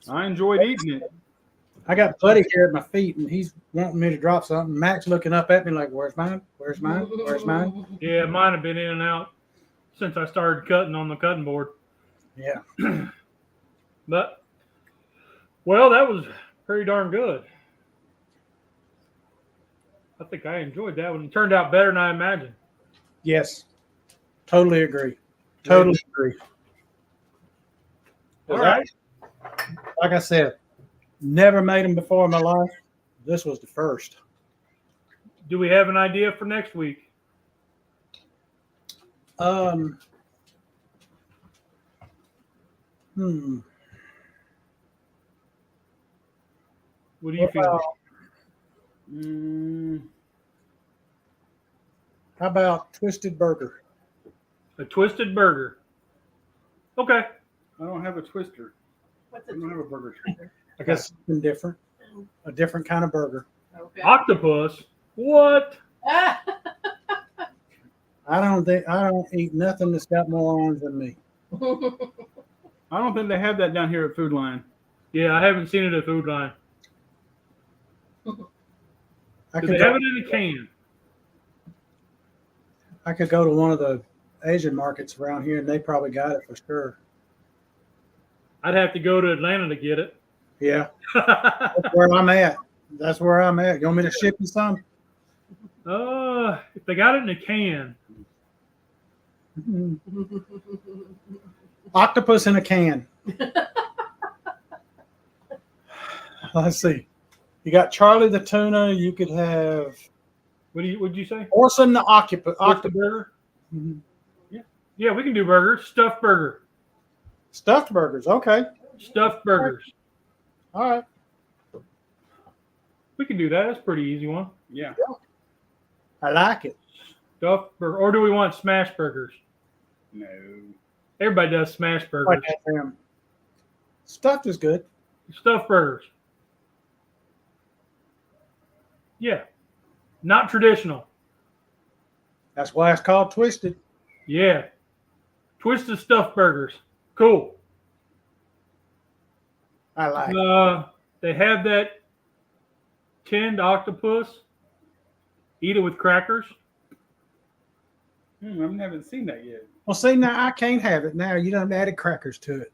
I enjoyed eating it.
I got Buddy here at my feet and he's wanting me to drop something. Max looking up at me like, where's mine? Where's mine? Where's mine?
Yeah, mine have been in and out since I started cutting on the cutting board.
Yeah.
But, well, that was pretty darn good. I think I enjoyed that one. It turned out better than I imagined.
Yes. Totally agree. Totally agree.
All right.
Like I said, never made them before in my life. This was the first.
Do we have an idea for next week? What do you feel?
How about twisted burger?
A twisted burger. Okay. I don't have a twister.
What's
I
it?
don't have a burger.
I guess something different. A different kind of burger.
Okay.
Octopus. What?
Ah.
I don't eat nothing that's got more arms than me.
I don't think they have that down here at Food Line. Yeah, I haven't seen it at Food Line.
I
Do
could
they have it in a can?
I could go to one of the Asian markets around here and they probably got it for sure.
I'd have to go to Atlanta to get it.
Yeah. That's where I'm at. That's where I'm at. You want me to ship you some?
If they got it in a can.
Octopus in a can. Let's see. You got Charley the tuna. You could have
What'd you say?
Orson the octopus.
Burger?
Mhm.
Yeah, we can do burgers. Stuffed burger.
Stuffed burgers. Okay.
Stuffed burgers.
All right.
We can do that. That's a pretty easy one. Yeah.
I like it.
Stuffed burger. Or do we want smash burgers? No. Everybody does smash burgers.
Like that, damn. Stuffed is good.
Stuffed burgers. Yeah. Not traditional.
That's why it's called twisted.
Yeah. Twisted stuffed burgers. Cool.
I like it.
They have that tinned octopus. Eat it with crackers. I haven't seen that yet.
Well, see, now I can't have it now. You done added crackers to it.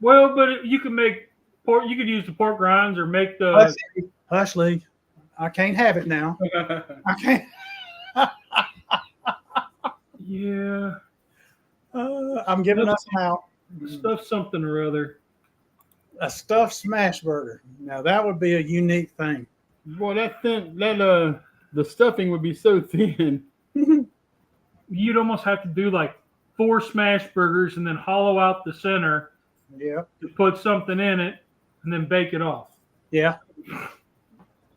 Well, but you can make pork. You could use the pork rinds or make the.
Hush, Lee. I can't have it now. I can't.
Yeah.
I'm giving us out.
Stuff something or other.
A stuffed smash burger. Now that would be a unique thing.
Boy, the stuffing would be so thin.
You'd almost have to do like 4 smash burgers and then hollow out the center
Yeah.
to put something in it and then bake it off.
Yeah.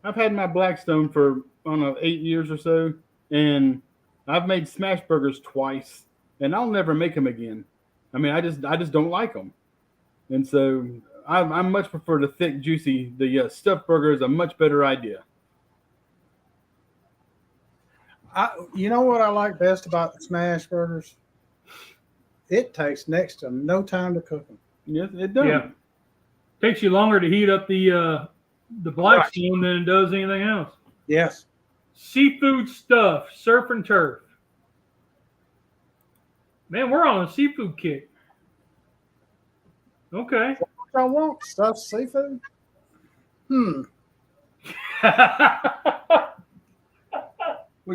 I've had my Blackstone for, I don't know, 8 years or so, and I've made smash burgers twice, and I'll never make them again. I mean, I just don't like them, and so I much prefer the thick, juicy. The stuffed burger is a much better idea.
You know what I like best about the smash burgers? It takes next to no time to cook them.
Yes, it does.
Yeah. Takes you longer to heat up the Blackstone than it does anything else.
Yes.
Seafood stuff, surf and turf. Man, we're on a seafood kick. Okay.
What I want? Stuffed seafood?
We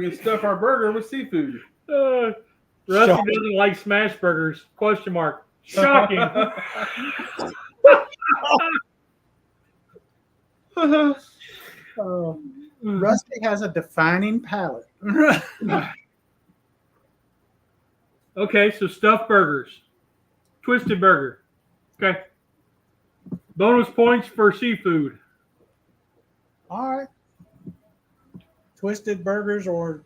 can stuff our burger with seafood.
Rusty doesn't like smash burgers. Question mark. Shocking.
Rusty has a defining palate.
Okay, so stuffed burgers. Twisted burger. Okay. Bonus points for seafood.
All right. Twisted burgers, or,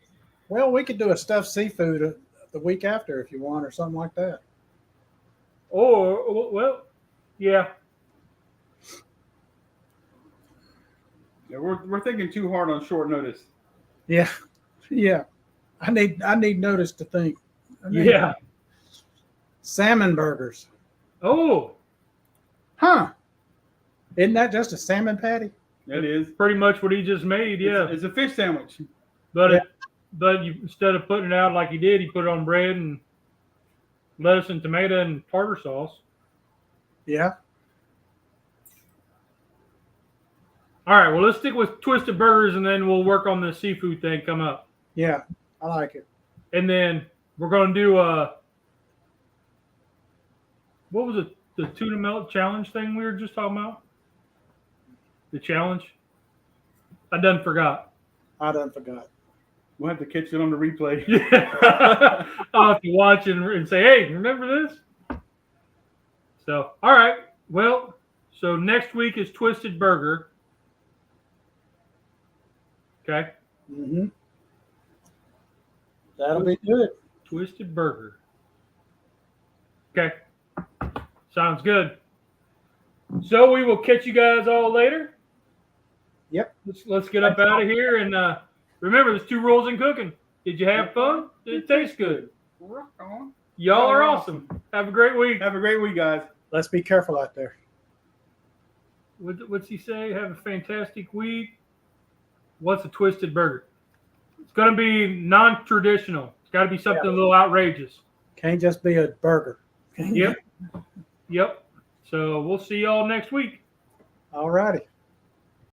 well, we could do a stuffed seafood the week after if you want, or something like that.
Or, well, yeah.
Yeah, we're thinking too hard on short notice.
Yeah. Yeah. I need notice to think.
Yeah.
Salmon burgers.
Oh,
Huh. Isn't that just a salmon patty?
It is.
pretty much what he just made, yeah.
It's a fish sandwich.
But
Yeah.
but you, instead of putting it out like he did, he put it on bread and lettuce and tomato and tartar sauce.
Yeah.
All right, well, let's stick with twisted burgers, and then we'll work on the seafood thing come up.
Yeah. I like it.
And then we're going to do what was it? The tuna melt challenge thing we were just talking about? The challenge? I done forgot.
I done forgot.
We'll have to catch it on the replay.
Yeah. I'll have to watch it and say, hey, remember this? So, all right. Well, so next week is twisted burger. Okay.
Mm-hmm. That'll be good.
Twisted burger. Okay. Sounds good. So we will catch you guys all later.
Yep.
Let's get up out of here. And remember, there's 2 rules in cooking. Did you have fun? Did it taste good?
Rock on.
Y'all are awesome. Have a great week.
Have a great week, guys.
Let's be careful out there.
What's he say? Have a fantastic week. What's a twisted burger? It's going to be non-traditional. It's got to be something a little outrageous.
Can't just be a burger.
Yep. Yep. So we'll see y'all next week.
All righty.